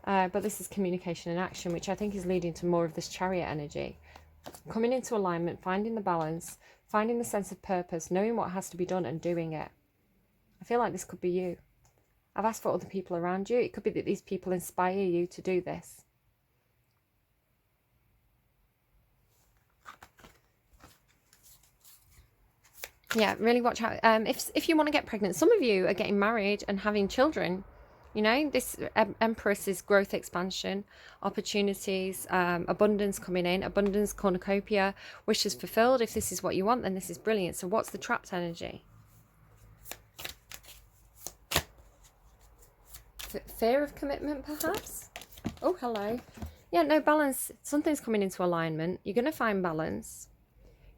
But this is communication and action, which I think is leading to more of this chariot energy. Coming into alignment, finding the balance, finding the sense of purpose, knowing what has to be done and doing it. I feel like this could be you. I've asked for other people around you. It could be that these people inspire you to do this. Yeah, really watch out. If you want to get pregnant, some of you are getting married and having children. You know, this Empress is growth, expansion, opportunities, abundance coming in, abundance, cornucopia, wishes fulfilled. If this is what you want, then this is brilliant. So what's the trapped energy? Fear of commitment, perhaps? Oh, hello. Yeah, no, balance. Something's coming into alignment. You're going to find balance.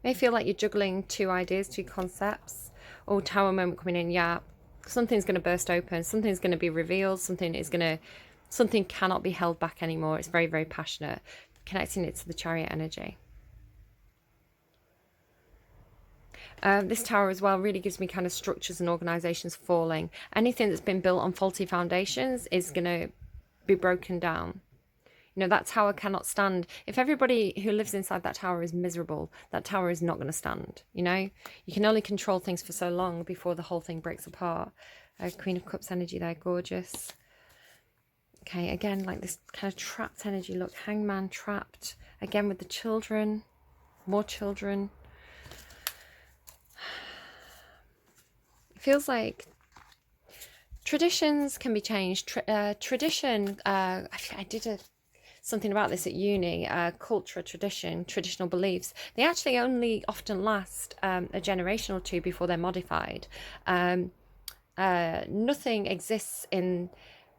You may feel like you're juggling two ideas, two concepts. Oh, tower moment coming in. Yeah, something's going to burst open. Something's going to be revealed. Something cannot be held back anymore. It's very, very passionate. Connecting it to the Chariot energy. This tower as well really gives me kind of structures and organizations falling. Anything that's been built on faulty foundations is going to be broken down. You know, that tower cannot stand. If everybody who lives inside that tower is miserable, that tower is not going to stand. You know, you can only control things for so long before the whole thing breaks apart. Queen of Cups energy there, gorgeous. Okay, again, like this kind of trapped energy. Look, Hangman trapped. Again with the children, more children. It feels like traditions can be changed. Tradition, I did something about this at uni, culture, tradition, traditional beliefs. They actually only often last a generation or two before they're modified. Nothing exists in...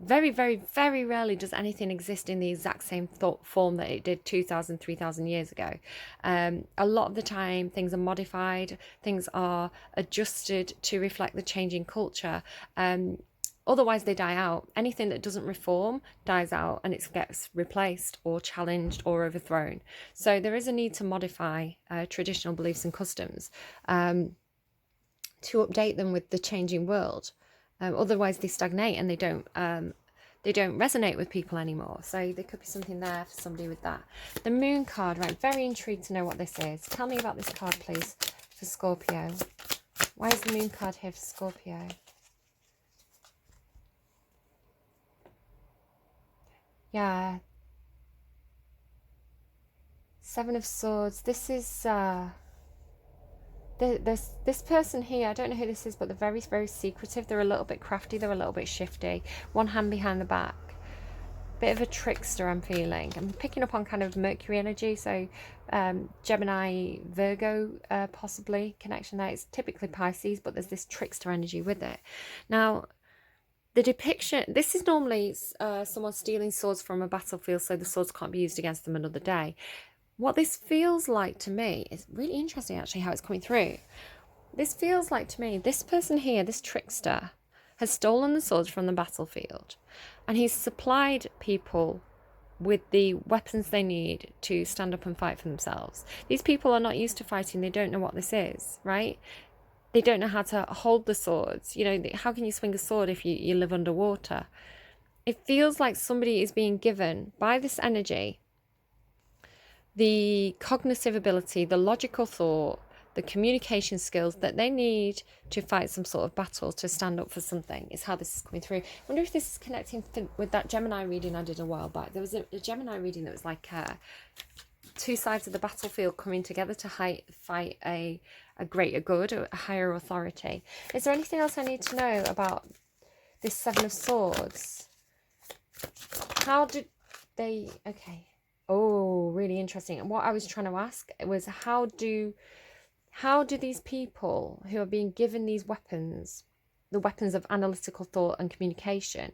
Very, very, very rarely does anything exist in the exact same thought form that it did 2,000, 3,000 years ago. A lot of the time, things are modified, things are adjusted to reflect the changing culture. Otherwise, they die out. Anything that doesn't reform dies out and it gets replaced or challenged or overthrown. So there is a need to modify traditional beliefs and customs to update them with the changing world. Otherwise they stagnate and they don't resonate with people anymore. So there could be something there for somebody with that. The Moon card, right? Very intrigued to know what this is. Tell me about this card, please, for Scorpio. Why is the Moon card here for Scorpio? Yeah. Seven of Swords. This is... this person here, I don't know who this is, but they're very, very secretive. They're a little bit crafty. They're a little bit shifty. One hand behind the back. Bit of a trickster, I'm feeling. I'm picking up on kind of Mercury energy. So Gemini, Virgo, possibly connection there. It's typically Pisces, but there's this trickster energy with it. Now, the depiction, this is normally someone stealing swords from a battlefield so the swords can't be used against them another day. What this feels like to me is really interesting, actually, how it's coming through. This feels like to me, this person here, this trickster, has stolen the swords from the battlefield and he's supplied people with the weapons they need to stand up and fight for themselves. These people are not used to fighting. They don't know what this is, right? They don't know how to hold the swords. You know, how can you swing a sword if you live underwater? It feels like somebody is being given by this energy the cognitive ability, the logical thought, the communication skills that they need to fight some sort of battle, to stand up for something, is how this is coming through. I wonder if this is connecting with that Gemini reading I did a while back. There was a Gemini reading that was like two sides of the battlefield coming together to fight a greater good, a higher authority. Is there anything else I need to know about this Seven of Swords? How did they... Okay. Oh, really interesting. And what I was trying to ask was, how do these people who are being given these weapons, the weapons of analytical thought and communication,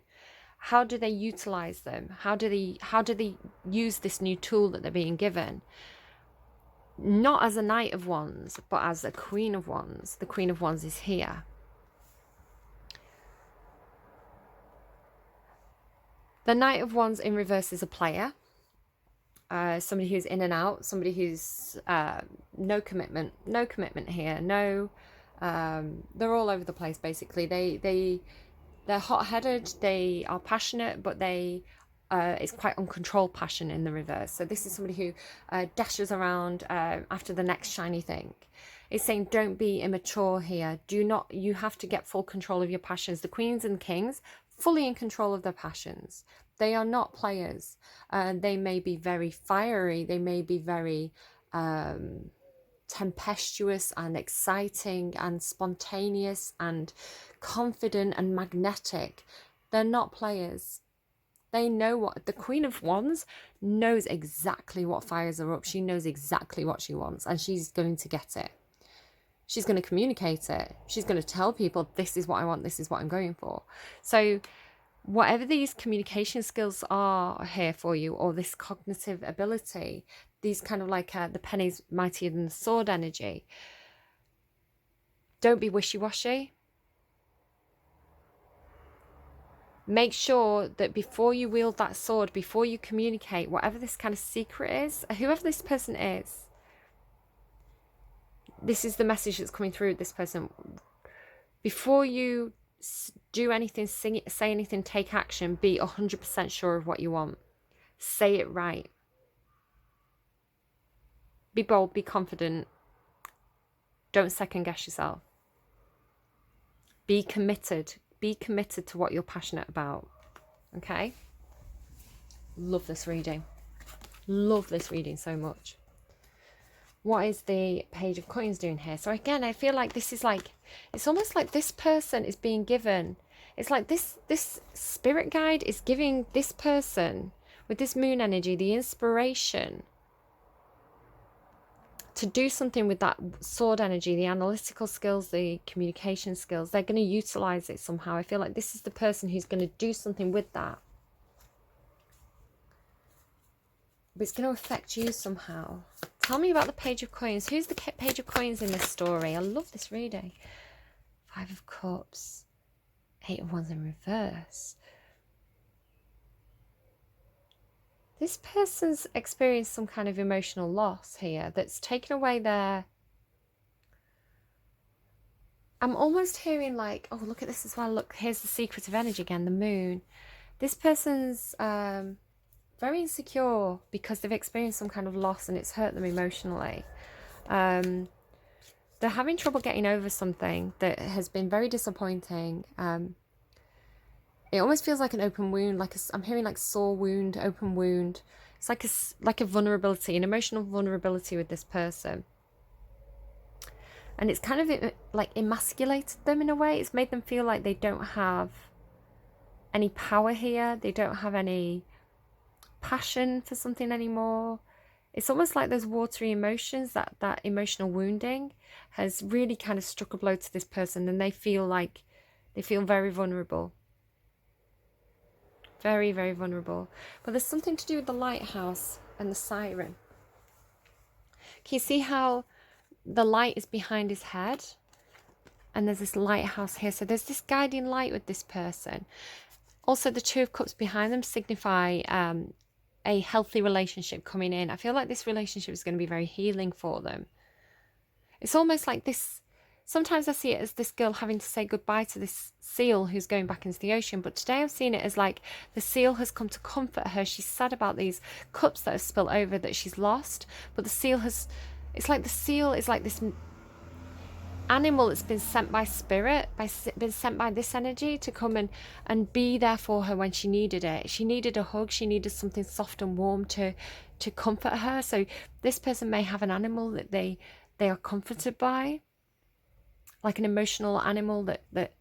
how do they utilize them? How do they use this new tool that they're being given? Not as a Knight of Wands, but as a Queen of Wands. The Queen of Wands is here. The Knight of Wands in reverse is a player. Somebody who's in and out, somebody who's no commitment here. They're all over the place, basically. They're hot-headed, they are passionate, but it's quite uncontrolled passion in the reverse. So this is somebody who dashes around after the next shiny thing. It's saying, don't be immature here. You have to get full control of your passions. The queens and kings, fully in control of their passions. They are not players. They may be very fiery. They may be very tempestuous and exciting and spontaneous and confident and magnetic. They're not players. They know what the Queen of Wands knows exactly what fires her up. She knows exactly what she wants, and she's going to get it. She's going to communicate it. She's going to tell people, this is what I want, this is what I'm going for. So whatever these communication skills are here for you, or this cognitive ability, these kind of like the pennies mightier than the sword energy, don't be wishy-washy. Make sure that before you wield that sword, before you communicate, whatever this kind of secret is, whoever this person is, this is the message that's coming through with this person. Before you do anything, say anything, take action, be 100% sure of what you want. Say it right. Be bold, be confident. Don't second guess yourself. Be committed. Be committed to what you're passionate about. Okay? Love this reading. Love this reading so much. What is the Page of Coins doing here? So again, I feel like this is like, it's almost like this person is being given, it's like this spirit guide is giving this person with this moon energy the inspiration to do something with that sword energy, the analytical skills, the communication skills. They're going to utilize it somehow. I feel like this is the person who's going to do something with that. But it's going to affect you somehow. Tell me about the Page of Coins. Who's the Page of Coins in this story? I love this reading. 5 of Cups. 8 of Wands in reverse. This person's experienced some kind of emotional loss here that's taken away their... I'm almost hearing like, oh, look at this as well. Look, here's the secret of energy again, the moon. This person's very insecure because they've experienced some kind of loss and it's hurt them emotionally. They're having trouble getting over something that has been very disappointing. It almost feels like an open wound, like I'm hearing like sore wound, open wound. It's like a vulnerability, an emotional vulnerability with this person. And it's kind of like emasculated them in a way. It's made them feel like they don't have any power here. They don't have any passion for something anymore. It's almost like those watery emotions, that emotional wounding has really kind of struck a blow to this person, and they feel very vulnerable. Very, very vulnerable. But there's something to do with the lighthouse and the siren. Can you see how the light is behind his head? And there's this lighthouse here. So there's this guiding light with this person. Also, the 2 of Cups behind them signify a healthy relationship coming in. I feel like this relationship is going to be very healing for them. It's almost like this... Sometimes I see it as this girl having to say goodbye to this seal who's going back into the ocean. But today I've seen it as like the seal has come to comfort her. She's sad about these cups that have spilled over that she's lost. But the seal has... It's like the seal is like this animal that's been sent by spirit, been sent by this energy to come and be there for her when she needed it. She needed a hug. She needed something soft and warm to comfort her. So this person may have an animal that they are comforted by. Like an emotional animal that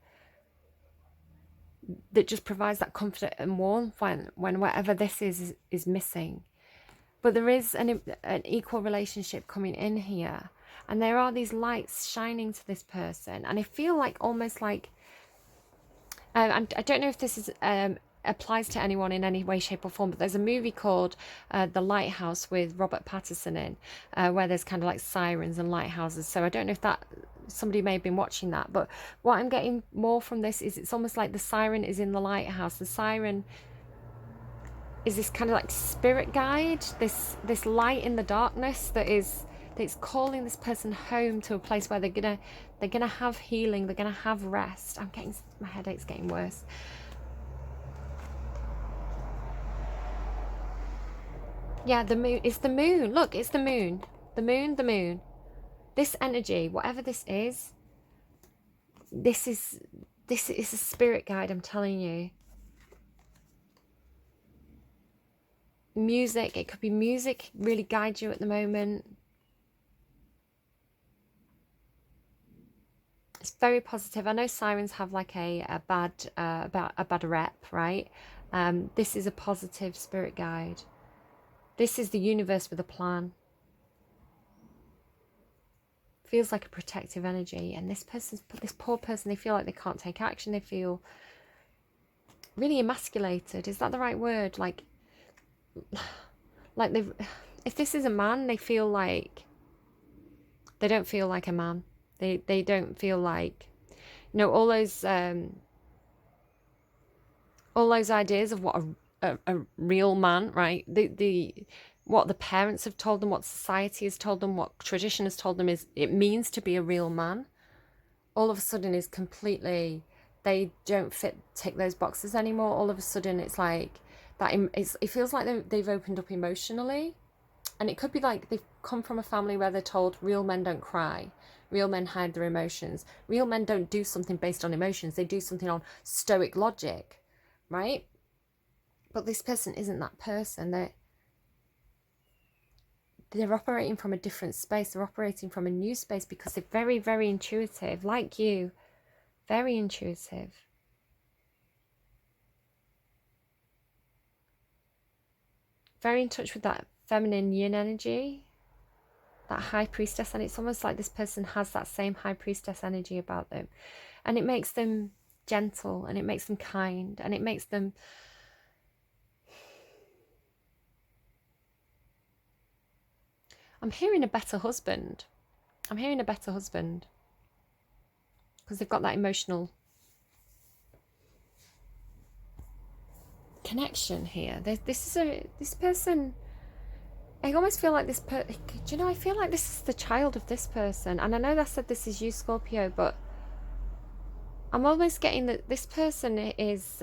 just provides that comfort and warmth when whatever this is missing. But there is an equal relationship coming in here, and there are these lights shining to this person, and I feel like almost like I don't know if this is applies to anyone in any way, shape or form, but there's a movie called The Lighthouse with Robert Pattinson in, where there's kind of like sirens and lighthouses. So I don't know if that somebody may have been watching that, but what I'm getting more from this is it's almost like the siren is in the lighthouse. The siren is this kind of like spirit guide, this light in the darkness that's calling this person home to a place where they're gonna have healing, they're gonna have rest. My headache's getting worse. Yeah, the moon. It's the moon. Look, it's the moon. The moon. This energy, whatever this is a spirit guide, I'm telling you. Music, it could be music really guide you at the moment. It's very positive. I know sirens have like a bad rep, right? This is a positive spirit guide. This is the universe with a plan. Feels like a protective energy, and this poor person, they feel like they can't take action. They feel really emasculated. Is that the right word? Like they've, if this is a man, they feel like they don't feel like a man. They don't feel like, you know, all those ideas of what a real man, right? What the parents have told them, what society has told them, what tradition has told them is it means to be a real man, all of a sudden is completely, they don't tick those boxes anymore. All of a sudden it's like that. It feels like they've opened up emotionally, and it could be like they've come from a family where they're told real men don't cry, real men hide their emotions, real men don't do something based on emotions, they do something on stoic logic, right? But this person isn't that person. They're operating from a different space. They're operating from a new space because they're very, very intuitive, like you. Very intuitive. Very in touch with that feminine yin energy, that high priestess. And it's almost like this person has that same high priestess energy about them. And it makes them gentle, and it makes them kind, and it makes them... I'm hearing a better husband. I'm hearing a better husband. Because they've got that emotional connection here. This person... I almost feel like do you know, I feel like this is the child of this person. And I know that I said this is you, Scorpio, but I'm almost getting that this person is...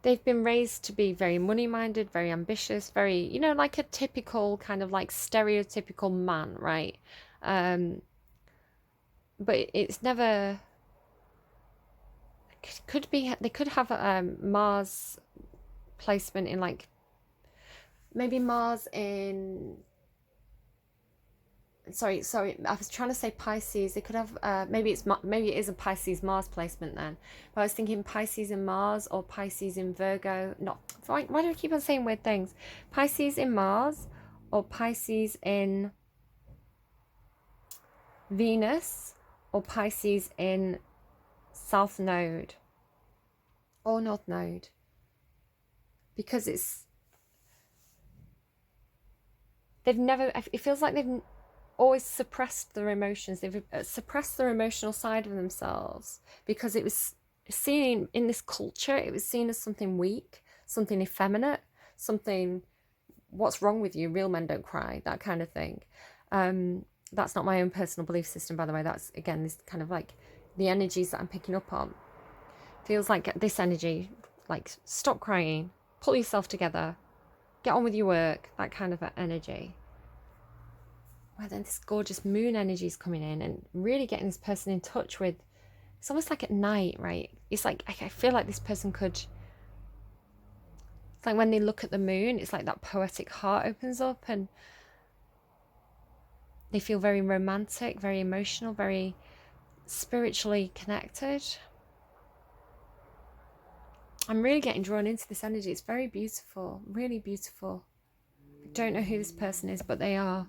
they've been raised to be very money-minded, very ambitious, very, you know, like a typical kind of like stereotypical man, right? But it's never... Could be, they could have Mars placement in, like, maybe Mars in... Sorry, I was trying to say Pisces. They could have, maybe it is a Pisces Mars placement then. But I was thinking Pisces in Mars or Pisces in Virgo. Why do I keep on saying weird things? Pisces in Mars or Pisces in Venus or Pisces in South Node or North Node. Because it feels like they've always suppressed their emotions. They've suppressed their emotional side of themselves because it was seen in this culture, it was seen as something weak, something effeminate, something, what's wrong with you, real men don't cry, that kind of thing. That's not my own personal belief system, by the way. That's, again, this kind of like the energies that I'm picking up on. Feels like this energy, like, stop crying, pull yourself together, get on with your work, that kind of energy. Well, then this gorgeous moon energy is coming in and really getting this person in touch with... It's almost like at night, right? It's like, I feel like this person could... It's like when they look at the moon, it's like that poetic heart opens up and they feel very romantic, very emotional, very spiritually connected. I'm really getting drawn into this energy. It's very beautiful, really beautiful. I don't know who this person is, but they are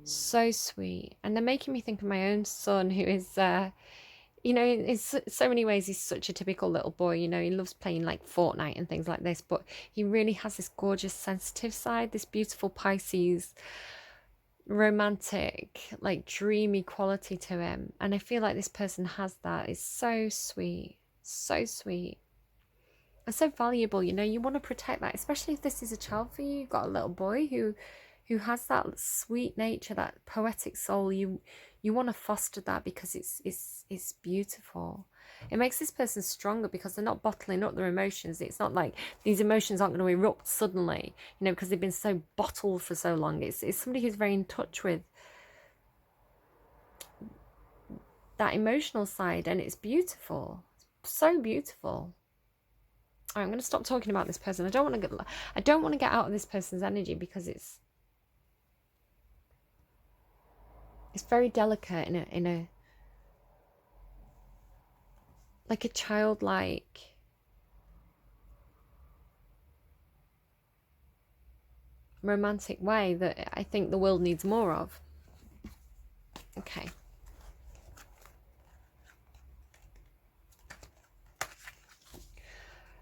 so sweet, and they're making me think of my own son, who is you know, in so many ways he's such a typical little boy. You know, he loves playing like Fortnite and things like this, but he really has this gorgeous sensitive side, this beautiful Pisces romantic, like dreamy quality to him. And I feel like this person has that. It's so sweet, so sweet, and so valuable. You know, you want to protect that, especially if this is a child for you. You've got a little boy who has that sweet nature, that poetic soul. You want to foster that because it's beautiful. It makes this person stronger because they're not bottling up their emotions. It's not like these emotions aren't going to erupt suddenly, you know, because they've been so bottled for so long. It's somebody who's very in touch with that emotional side, and it's beautiful, so beautiful. All right, I'm going to stop talking about this person. I don't want to get out of this person's energy because it's... It's very delicate in a like a childlike, romantic way that I think the world needs more of. Okay.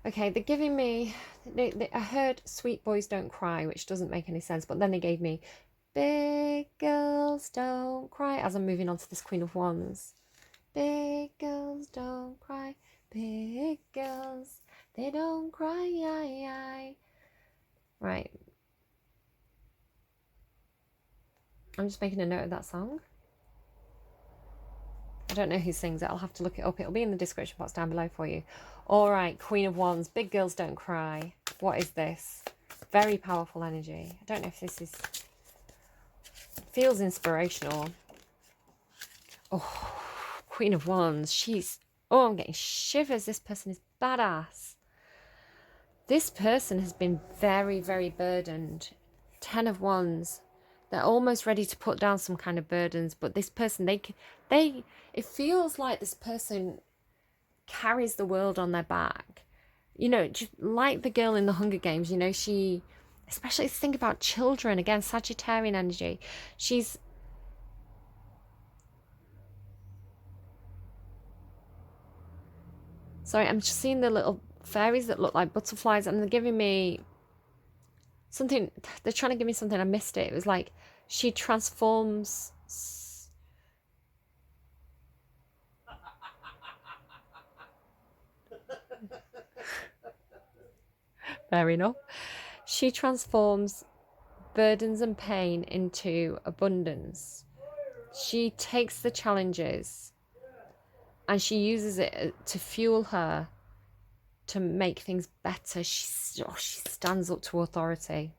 Okay, they're giving me, I heard Sweet Boys Don't Cry, which doesn't make any sense, but then they gave me Big Girls Don't Cry as I'm moving on to this Queen of Wands. Big girls don't cry, big girls, they don't cry. Right. I'm just making a note of that song. I don't know who sings it. I'll have to look it up. It'll be in the description box down below for you. All right, Queen of Wands, big girls don't cry. What is this? Very powerful energy. I don't know if this is... Feels inspirational. Oh, Queen of Wands. She's... Oh, I'm getting shivers. This person is badass. This person has been very, very burdened. 10 of Wands. They're almost ready to put down some kind of burdens, but this person, it feels like this person carries the world on their back. You know, just like the girl in the Hunger Games, you know, she, especially think about children, again, Sagittarian energy. She's, sorry, I'm just seeing the little fairies that look like butterflies, and they're giving me something, they're trying to give me something, I missed it. It was like, she transforms... Fair enough. She transforms burdens and pain into abundance. She takes the challenges and she uses it to fuel her to make things better. She stands up to authority.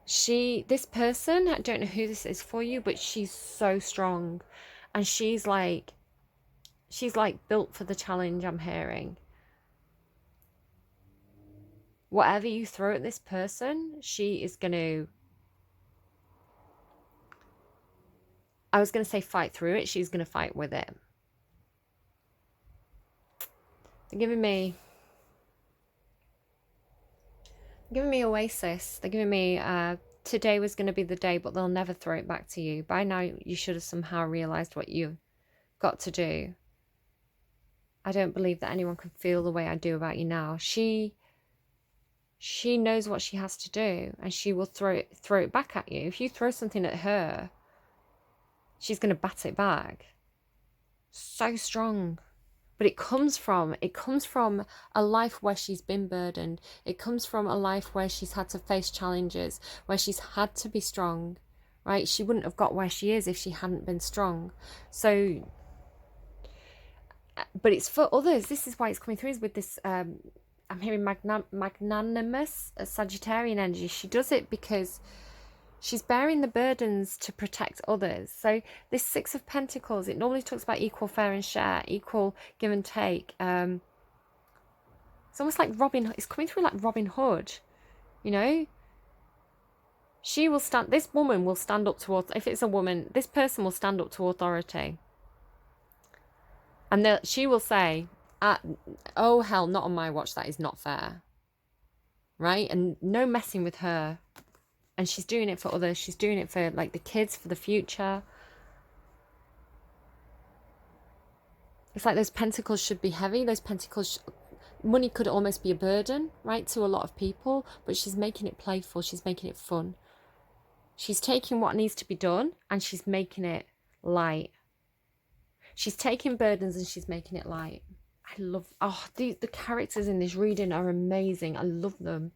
This person, I don't know who this is for you, but she's so strong, and she's like built for the challenge, I'm hearing. Whatever you throw at this person, she is going to, I was going to say fight through it. She's going to fight with it. They're giving me Oasis. They're giving me today was going to be the day, but they'll never throw it back to you. By now, you should have somehow realized what you've got to do. I don't believe that anyone can feel the way I do about you now. She knows what she has to do, and she will throw it back at you. If you throw something at her, she's going to bat it back. So strong. But it comes from a life where she's been burdened. It comes from a life where she's had to face challenges, where she's had to be strong, right? She wouldn't have got where she is if she hadn't been strong. So, but it's for others. This is why it's coming through, is with this, I'm hearing magnanimous Sagittarian energy. She does it because she's bearing the burdens to protect others. So this Six of Pentacles, it normally talks about equal, fair and share, equal give and take. It's almost like it's coming through like Robin Hood, you know? This woman will stand up to, if it's a woman, this person will stand up to authority. And she will say, oh hell, not on my watch, that is not fair. Right? And no messing with her. And she's doing it for others. She's doing it for like the kids, for the future. It's like those pentacles should be heavy. Those pentacles, money could almost be a burden, right, to a lot of people. But she's making it playful. She's making it fun. She's taking what needs to be done and she's making it light. She's taking burdens and she's making it light. I love, the characters in this reading are amazing. I love them.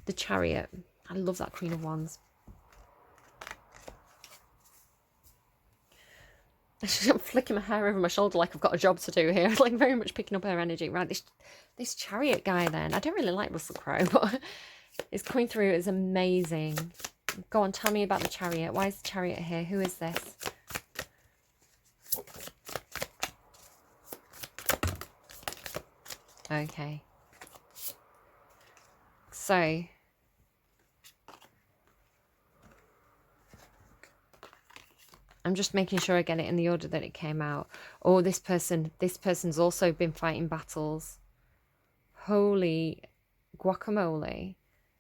The Chariot. I love that Queen of Wands. I'm flicking my hair over my shoulder like I've got a job to do here. It's like very much picking up her energy. Right, this Chariot guy then. I don't really like Russell Crowe, but it's coming through. It's amazing. Go on, tell me about the Chariot. Why is the Chariot here? Who is this? Okay. So... I'm just making sure I get it in the order that it came out. Oh, this person's also been fighting battles. Holy guacamole.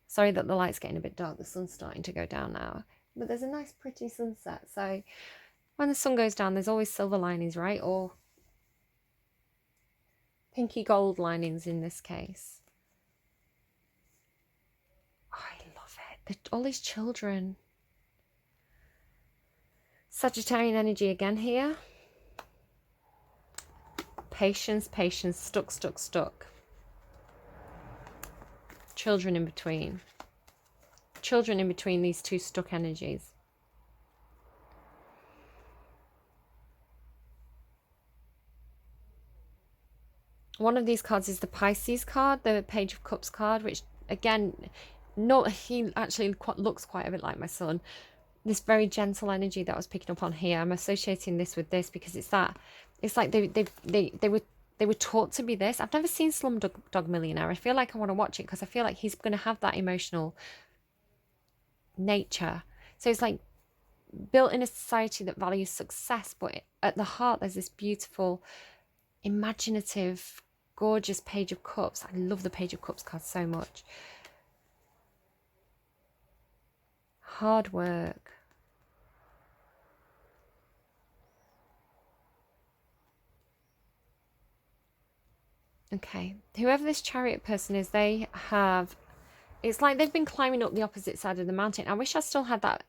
Sorry that the light's getting a bit dark. The sun's starting to go down now. But there's a nice pretty sunset. So when the sun goes down, there's always silver linings, right? Or pinky gold linings in this case. Oh, I love it. All these children. Sagittarian energy again here. Patience, patience, stuck, stuck, stuck. Children in between. Children in between these two stuck energies. One of these cards is the Pisces card, the Page of Cups card, which again, he actually looks quite a bit like my son. This very gentle energy that I was picking up on here. I'm associating this with this because it's like they were taught to be this. I've never seen Slumdog Millionaire. I feel like I want to watch it because I feel like he's going to have that emotional nature. So it's like built in a society that values success, but at the heart there's this beautiful, imaginative, gorgeous Page of Cups. I love the Page of Cups card so much. Hard work. Okay, whoever this Chariot person is, they have, it's like they've been climbing up the opposite side of the mountain. I wish I still had that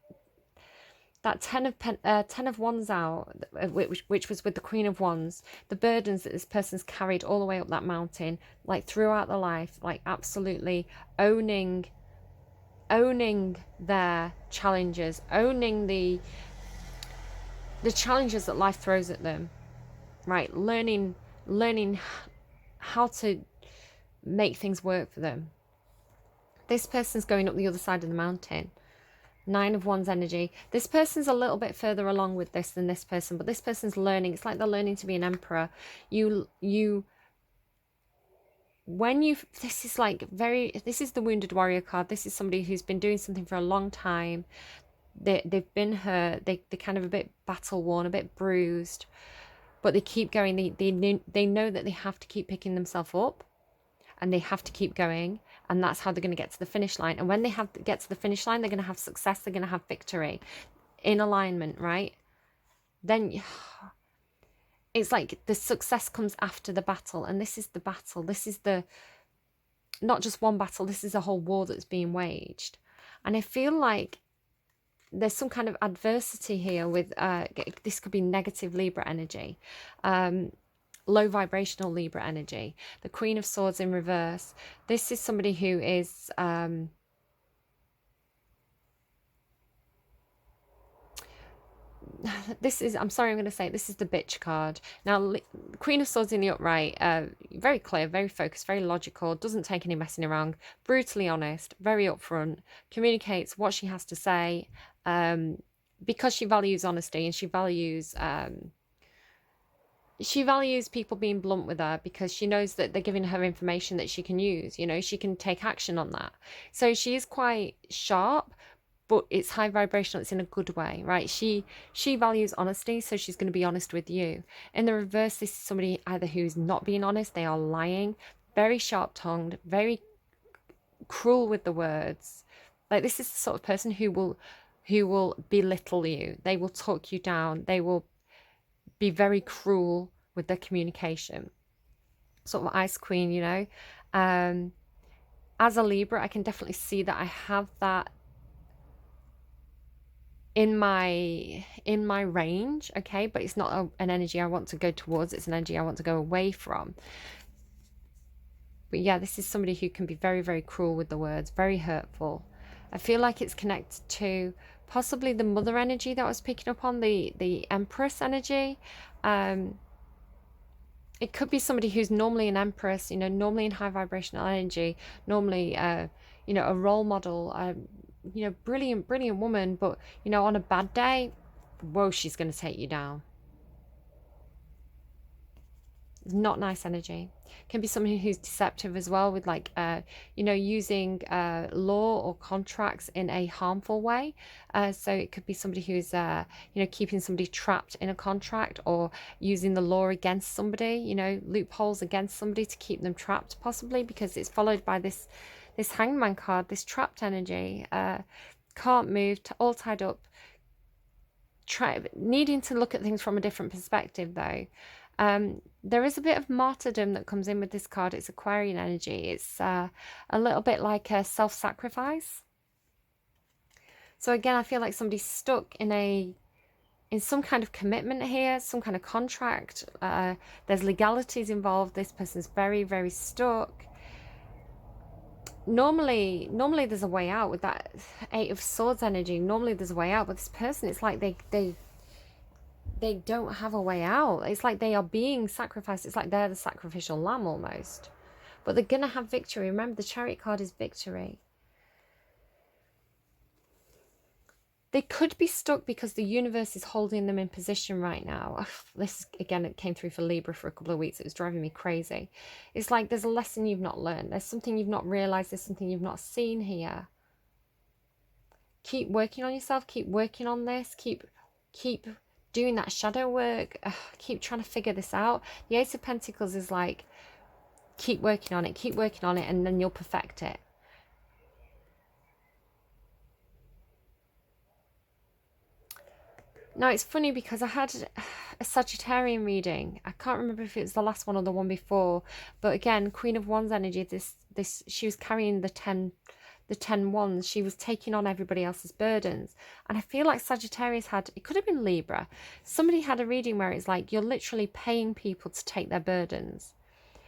ten of Wands out, which was with the Queen of Wands. The burdens that this person's carried all the way up that mountain, like throughout their life, like absolutely owning their challenges, owning the challenges that life throws at them, right? Learning how to make things work for them. This person's going up the other side of the mountain. 9 of Wands energy. This person's a little bit further along with this than this person, but this person's learning. It's like they're learning to be an emperor. This is the Wounded Warrior card. This is somebody who's been doing something for a long time. They've been hurt. They're kind of a bit battle worn, a bit bruised, but they keep going. They know that they have to keep picking themselves up, and they have to keep going, and that's how they're going to get to the finish line. And when they get to the finish line, they're going to have success. They're going to have victory, in alignment, right? Then it's like the success comes after the battle, and this is the battle. This is not just one battle. This is a whole war that's being waged, and I feel like there's some kind of adversity here with this could be negative Libra energy, low vibrational Libra energy. The Queen of Swords in reverse. This is somebody who is I'm sorry, I'm going to say it, this is the Bitch card. Now, Queen of Swords in the upright, very clear, very focused, very logical, doesn't take any messing around, brutally honest, very upfront, communicates what she has to say, because she values honesty, and she values people being blunt with her, because she knows that they're giving her information that she can use. You know, she can take action on that. So she is quite sharp, but it's high vibrational. It's in a good way, right? She values honesty, so she's going to be honest with you. In the reverse, this is somebody either who's not being honest, they are lying, very sharp-tongued, very cruel with the words. Like, this is the sort of person who will belittle you. They will talk you down. They will be very cruel with their communication. Sort of Ice Queen, you know. As a Libra, I can definitely see that I have that in my range, okay, but it's not an energy I want to go towards. It's an energy I want to go away from. But yeah, this is somebody who can be very, very cruel with the words, very hurtful. I feel like it's connected to possibly the mother energy that I was picking up on, the Empress energy. It could be somebody who's normally an Empress, you know, normally in high vibrational energy, normally you know, a role model, you know, brilliant woman, but, you know, on a bad day, whoa, she's going to take you down. Not nice energy. Can be someone who's deceptive as well, with like you know, using law or contracts in a harmful way. So it could be somebody who's you know, keeping somebody trapped in a contract, or using the law against somebody, you know, loopholes against somebody to keep them trapped, possibly, because it's followed by this Hangman card, this trapped energy. Can't move, all tied up, needing to look at things from a different perspective though. There is a bit of martyrdom that comes in with this card. It's Aquarian energy. It's a little bit like a self-sacrifice. So again, I feel like somebody's stuck in some kind of commitment here, some kind of contract. There's legalities involved. This person's very, very stuck. Normally there's a way out with that Eight of Swords energy. Normally there's a way out, but this person, it's like they don't have a way out. It's like they are being sacrificed. It's like they're the sacrificial lamb almost. But they're going to have victory. Remember, the Chariot card is victory. They could be stuck because the universe is holding them in position right now. This, again, it came through for Libra for a couple of weeks. It was driving me crazy. It's like there's a lesson you've not learned. There's something you've not realized. There's something you've not seen here. Keep working on yourself. Keep working on this. Keep doing that shadow work. Keep trying to figure this out. The Ace of Pentacles is like, keep working on it, and then you'll perfect it. Now, it's funny because I had a Sagittarian reading. I can't remember if it was the last one or the one before, but again, Queen of Wands energy. This she was carrying the 10 wands. She was taking on everybody else's burdens, and I feel like Sagittarius had, it could have been Libra, somebody had a reading where it's like you're literally paying people to take their burdens.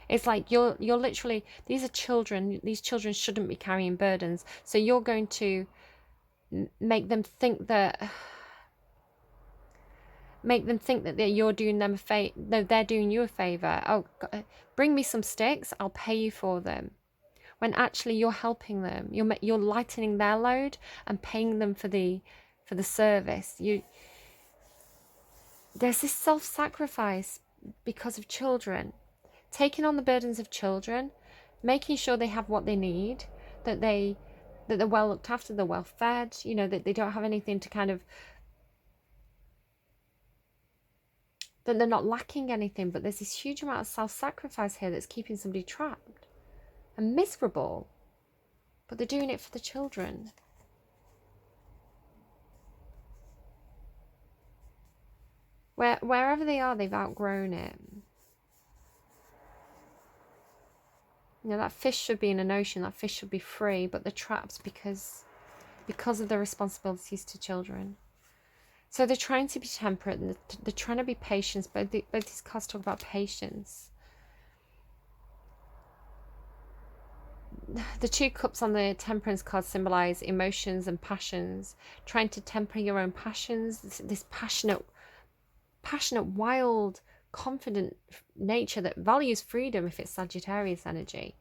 It's like you're literally, these are children. These children shouldn't be carrying burdens, so you're going to make them think that you're doing them a favor. No, they're doing you a favor. Oh, bring me some sticks, I'll pay you for them. When actually you're helping them. You're lightening their load and paying them for the service. There's this self-sacrifice because of children. Taking on the burdens of children, making sure they have what they need, that they're well looked after, they're well fed, you know, that they don't have anything to kind of, that they're not lacking anything. But there's this huge amount of self-sacrifice here that's keeping somebody trapped and miserable, but they're doing it for the children. Wherever they are, they've outgrown it. You know, that fish should be in an ocean, that fish should be free, but they're trapped because of their responsibilities to children. So they're trying to be temperate, and they're trying to be patient. Both these cards talk about patience. The 2 cups on the Temperance card symbolize emotions and passions. Trying to temper your own passions. This passionate, wild, confident nature that values freedom, if it's Sagittarius energy.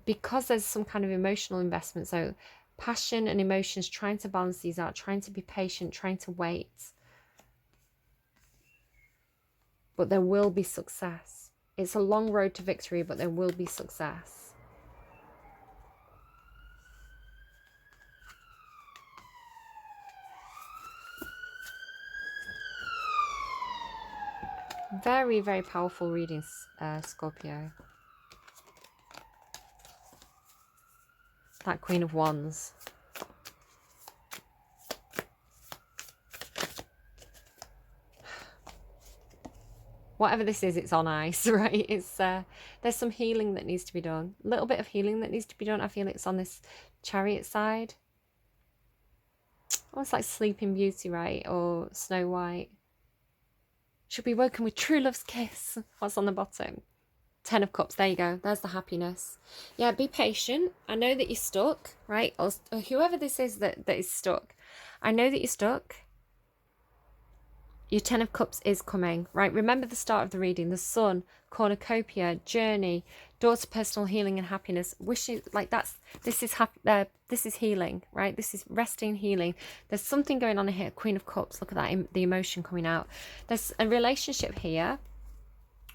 Because there's some kind of emotional investment. So passion and emotions, trying to balance these out, trying to be patient, trying to wait. But there will be success. It's a long road to victory, but there will be success. Very, very powerful readings, Scorpio. That Queen of Wands. Whatever this is, it's on ice, right? It's there's some healing that needs to be done. A little bit of healing that needs to be done. I feel it's on this Chariot side. Almost like Sleeping Beauty, right? Or Snow White. Should be woken with true love's kiss. What's on the bottom? 10 of Cups. There you go. There's the happiness. Yeah, be patient. I know that you're stuck, right? Or whoever this is that is stuck. I know that you're stuck. Your 10 of Cups is coming, right? Remember the start of the reading. The Sun, cornucopia, journey, door to personal healing and happiness. Wishing, like this is healing, right? This is resting, healing. There's something going on here. Queen of Cups. Look at that, the emotion coming out. There's a relationship here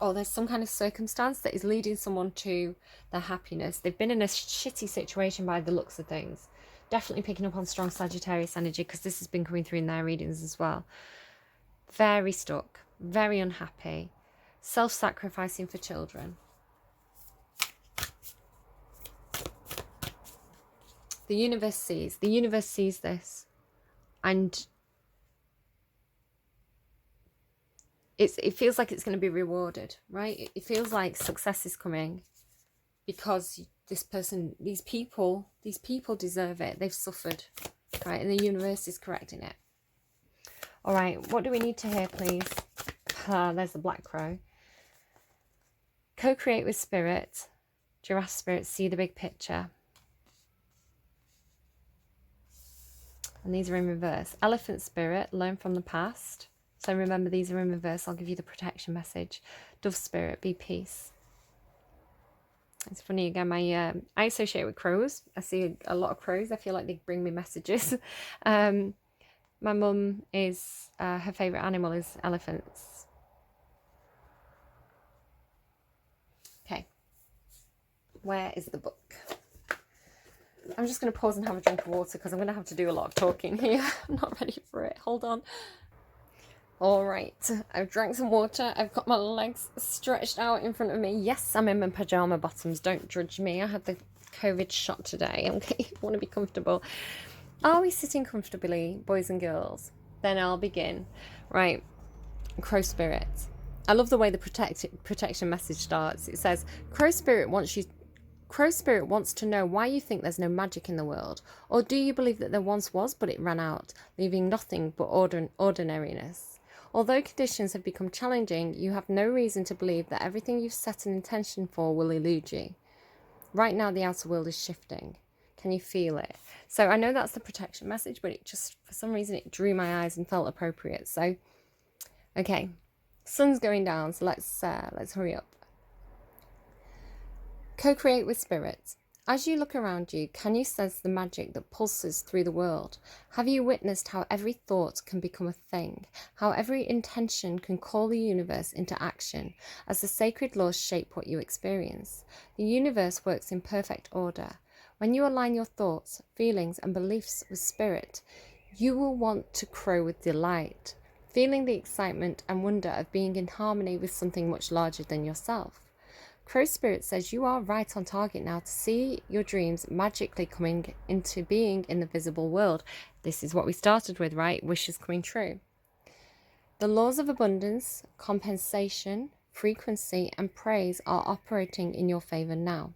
or there's some kind of circumstance that is leading someone to their happiness. They've been in a shitty situation by the looks of things. Definitely picking up on strong Sagittarius energy, because this has been coming through in their readings as well. Very stuck, very unhappy, self-sacrificing for children. The universe sees this, and it feels like it's going to be rewarded, right? It feels like success is coming, because this person, these people deserve it. They've suffered, right? And the universe is correcting it. All right, what do we need to hear, please? There's the black crow. Co-create with spirit. Giraffe spirit, see the big picture. And these are in reverse. Elephant spirit, learn from the past. So remember, these are in reverse. I'll give you the protection message. Dove spirit, be peace. It's funny, again, I associate with crows. I see a lot of crows. I feel like they bring me messages. My mum is, her favourite animal is elephants. Okay. Where is the book? I'm just going to pause and have a drink of water, because I'm going to have to do a lot of talking here. I'm not ready for it. Hold on. All right. I've drank some water. I've got my legs stretched out in front of me. Yes, I'm in my pyjama bottoms. Don't judge me. I had the COVID shot today. Okay, I want to be comfortable. Are we sitting comfortably, boys and girls? Then I'll begin. Right. Crow spirit. I love the way the protection message starts. It says, Crow spirit wants to know why you think there's no magic in the world. Or do you believe that there once was, but it ran out, leaving nothing but ordinariness? Although conditions have become challenging, you have no reason to believe that everything you've set an intention for will elude you. Right now, the outer world is shifting. Can you feel it? So I know that's the protection message, but it just, for some reason, it drew my eyes and felt appropriate. So, okay, sun's going down, so let's hurry up. Co-create with spirit. As you look around you, can you sense the magic that pulses through the world? Have you witnessed how every thought can become a thing? How every intention can call the universe into action as the sacred laws shape what you experience? The universe works in perfect order. When you align your thoughts, feelings, and beliefs with spirit, you will want to crow with delight, feeling the excitement and wonder of being in harmony with something much larger than yourself. Crow spirit says you are right on target now to see your dreams magically coming into being in the visible world. This is what we started with, right? Wishes coming true. The laws of abundance, compensation, frequency, and praise are operating in your favor now.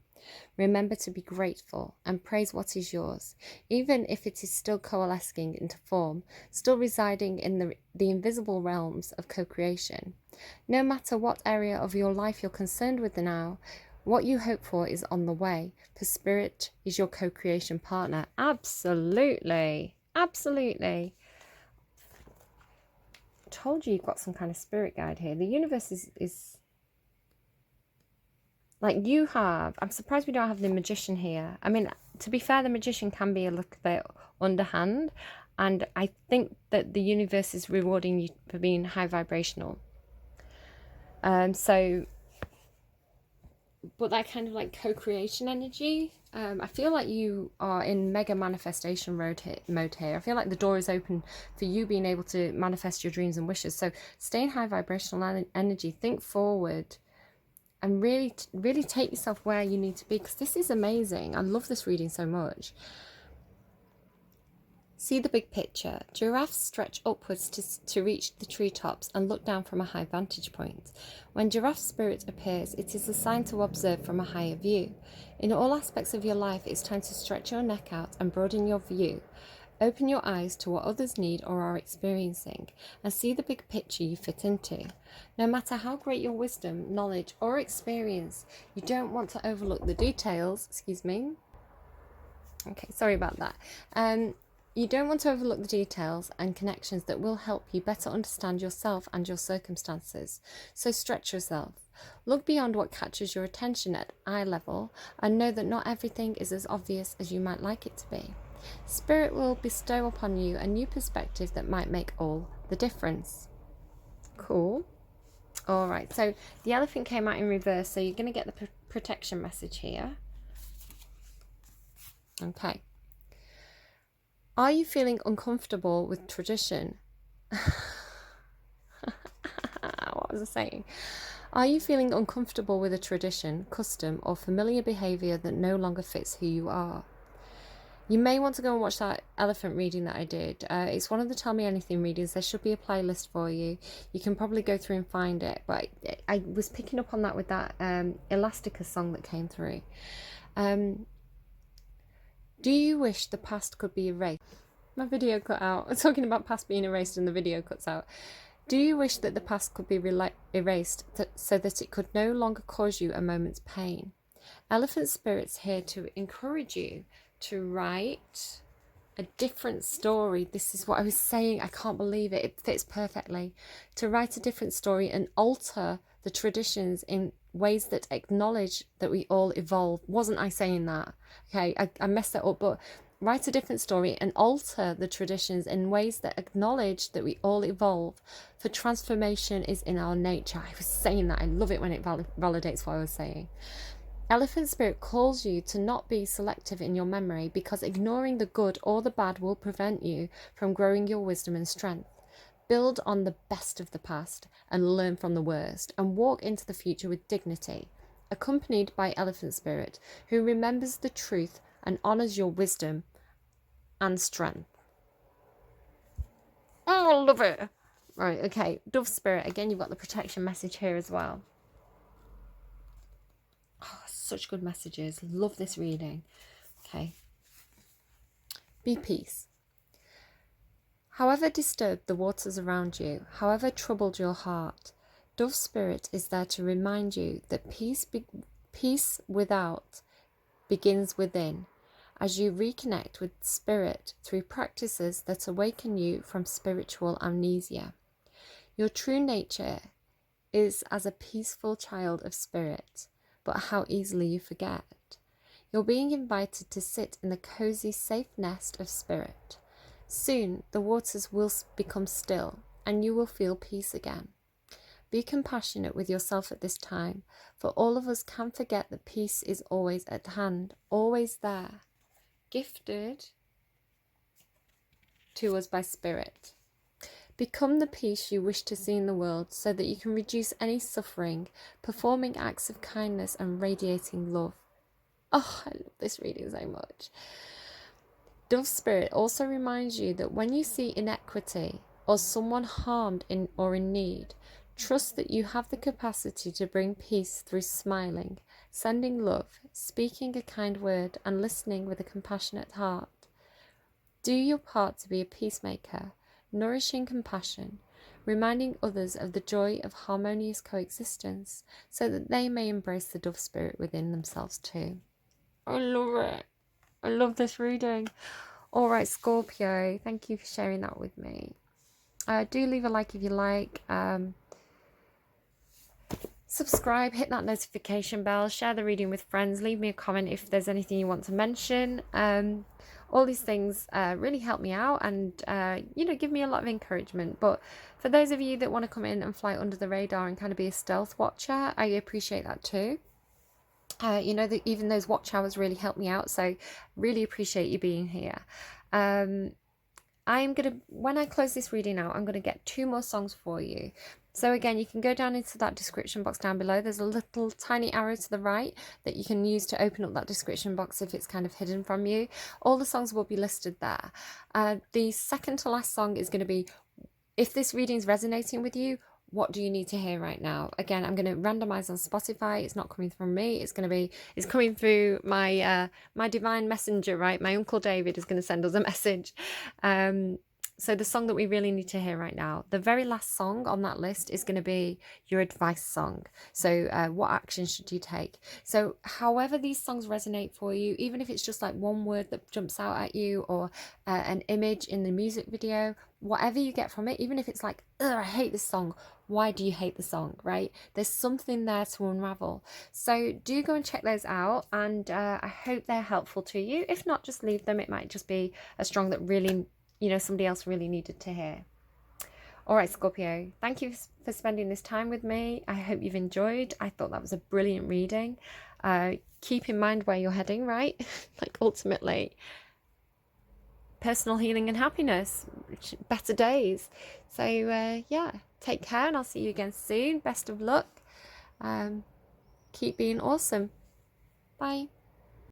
Remember to be grateful and praise what is yours, even if it is still coalescing into form, still residing in the invisible realms of co-creation. No matter what area of your life you're concerned with now, what you hope for is on the way, for spirit is your co-creation partner. Absolutely. Absolutely. I told you you've got some kind of spirit guide here. The universe is like you have. I'm surprised we don't have the magician here. I mean, to be fair, the magician can be a little bit underhand, and I think that the universe is rewarding you for being high vibrational. But that kind of like co-creation energy, I feel like you are in mega manifestation mode here. I feel like the door is open for you being able to manifest your dreams and wishes. So stay in high vibrational energy, think forward, and really take yourself where you need to be, because this is amazing. I love this reading so much. See the big picture. Giraffes stretch upwards to reach the treetops and look down from a high vantage point. When giraffe spirit appears, it is a sign to observe from a higher view. In all aspects of your life, it's time to stretch your neck out and broaden your view. Open your eyes to what others need or are experiencing, and see the big picture you fit into. No matter how great your wisdom, knowledge, or experience, you don't want to overlook the details. Excuse me. Okay, sorry about that. You don't want to overlook the details and connections that will help you better understand yourself and your circumstances. So stretch yourself. Look beyond what catches your attention at eye level, and know that not everything is as obvious as you might like it to be. Spirit will bestow upon you a new perspective that might make all the difference. Cool. All right, so the elephant came out in reverse, so you're going to get the protection message here. Okay. Are you feeling uncomfortable with tradition? What was I saying? Are you feeling uncomfortable with a tradition, custom, or familiar behaviour that no longer fits who you are? You may want to go and watch that elephant reading that I did. It's one of the Tell Me Anything readings. There should be a playlist for you. You can probably go through and find it. But I was picking up on that with that Elastica song that came through. Do you wish the past could be erased? My video cut out. I'm talking about past being erased and the video cuts out. Do you wish that the past could be erased so that it could no longer cause you a moment's pain? Elephant Spirit's here to encourage you to write a different story. This is what I was saying. I can't believe it. It fits perfectly. To write a different story and alter the traditions in ways that acknowledge that we all evolve. Wasn't I saying that? Okay, I messed that up, but write a different story and alter the traditions in ways that acknowledge that we all evolve. For transformation is in our nature. I was saying that. I love it when it validates what I was saying. Elephant Spirit calls you to not be selective in your memory, because ignoring the good or the bad will prevent you from growing your wisdom and strength. Build on the best of the past and learn from the worst, and walk into the future with dignity, accompanied by Elephant Spirit, who remembers the truth and honours your wisdom and strength. Oh, I love it. Right, okay. Dove Spirit, again, you've got the protection message here as well. Oh, such good messages. Love this reading. Okay. Be peace. However disturbed the waters around you, however troubled your heart, Dove Spirit is there to remind you that peace without begins within, as you reconnect with Spirit through practices that awaken you from spiritual amnesia. Your true nature is as a peaceful child of Spirit, but how easily you forget. You're being invited to sit in the cozy, safe nest of Spirit. Soon the waters will become still and you will feel peace again. Be compassionate with yourself at this time, for all of us can forget that peace is always at hand, always there, gifted to us by Spirit. Become the peace you wish to see in the world so that you can reduce any suffering, performing acts of kindness and radiating love. Oh, I love this reading so much. Dove Spirit also reminds you that when you see inequity or someone harmed or in need, trust that you have the capacity to bring peace through smiling, sending love, speaking a kind word, and listening with a compassionate heart. Do your part to be a peacemaker, nourishing compassion, reminding others of the joy of harmonious coexistence so that they may embrace the Dove Spirit within themselves too. I love it. I love this reading. All right, Scorpio, thank you for sharing that with me. Do leave a like if you like. Subscribe, hit that notification bell, share the reading with friends, leave me a comment if there's anything you want to mention. All these things really help me out and, give me a lot of encouragement. But for those of you that want to come in and fly under the radar and kind of be a stealth watcher, I appreciate that too. That even those watch hours really help me out. So really appreciate you being here. When I close this reading out, I'm going to get 2 more songs for you. So again, you can go down into that description box down below. There's a little tiny arrow to the right that you can use to open up that description box if it's kind of hidden from you. All the songs will be listed there. The second to last song is going to be, if this reading is resonating with you, what do you need to hear right now? Again, I'm going to randomize on Spotify. It's not coming from me. It's coming through my my divine messenger, right? My Uncle David is going to send us a message. So the song that we really need to hear right now, the very last song on that list is going to be your advice song. So what action should you take? So however these songs resonate for you, even if it's just like one word that jumps out at you or an image in the music video, whatever you get from it, even if it's like, ugh, I hate this song. Why do you hate the song, right? There's something there to unravel. So do go and check those out, and I hope they're helpful to you. If not, just leave them. It might just be a song that really, somebody else really needed to hear. All right, Scorpio, thank you for spending this time with me. I hope you've enjoyed. I thought that was a brilliant reading. Keep in mind where you're heading, right? Like ultimately, personal healing and happiness, better days. So yeah, take care and I'll see you again soon. Best of luck. Keep being awesome. Bye.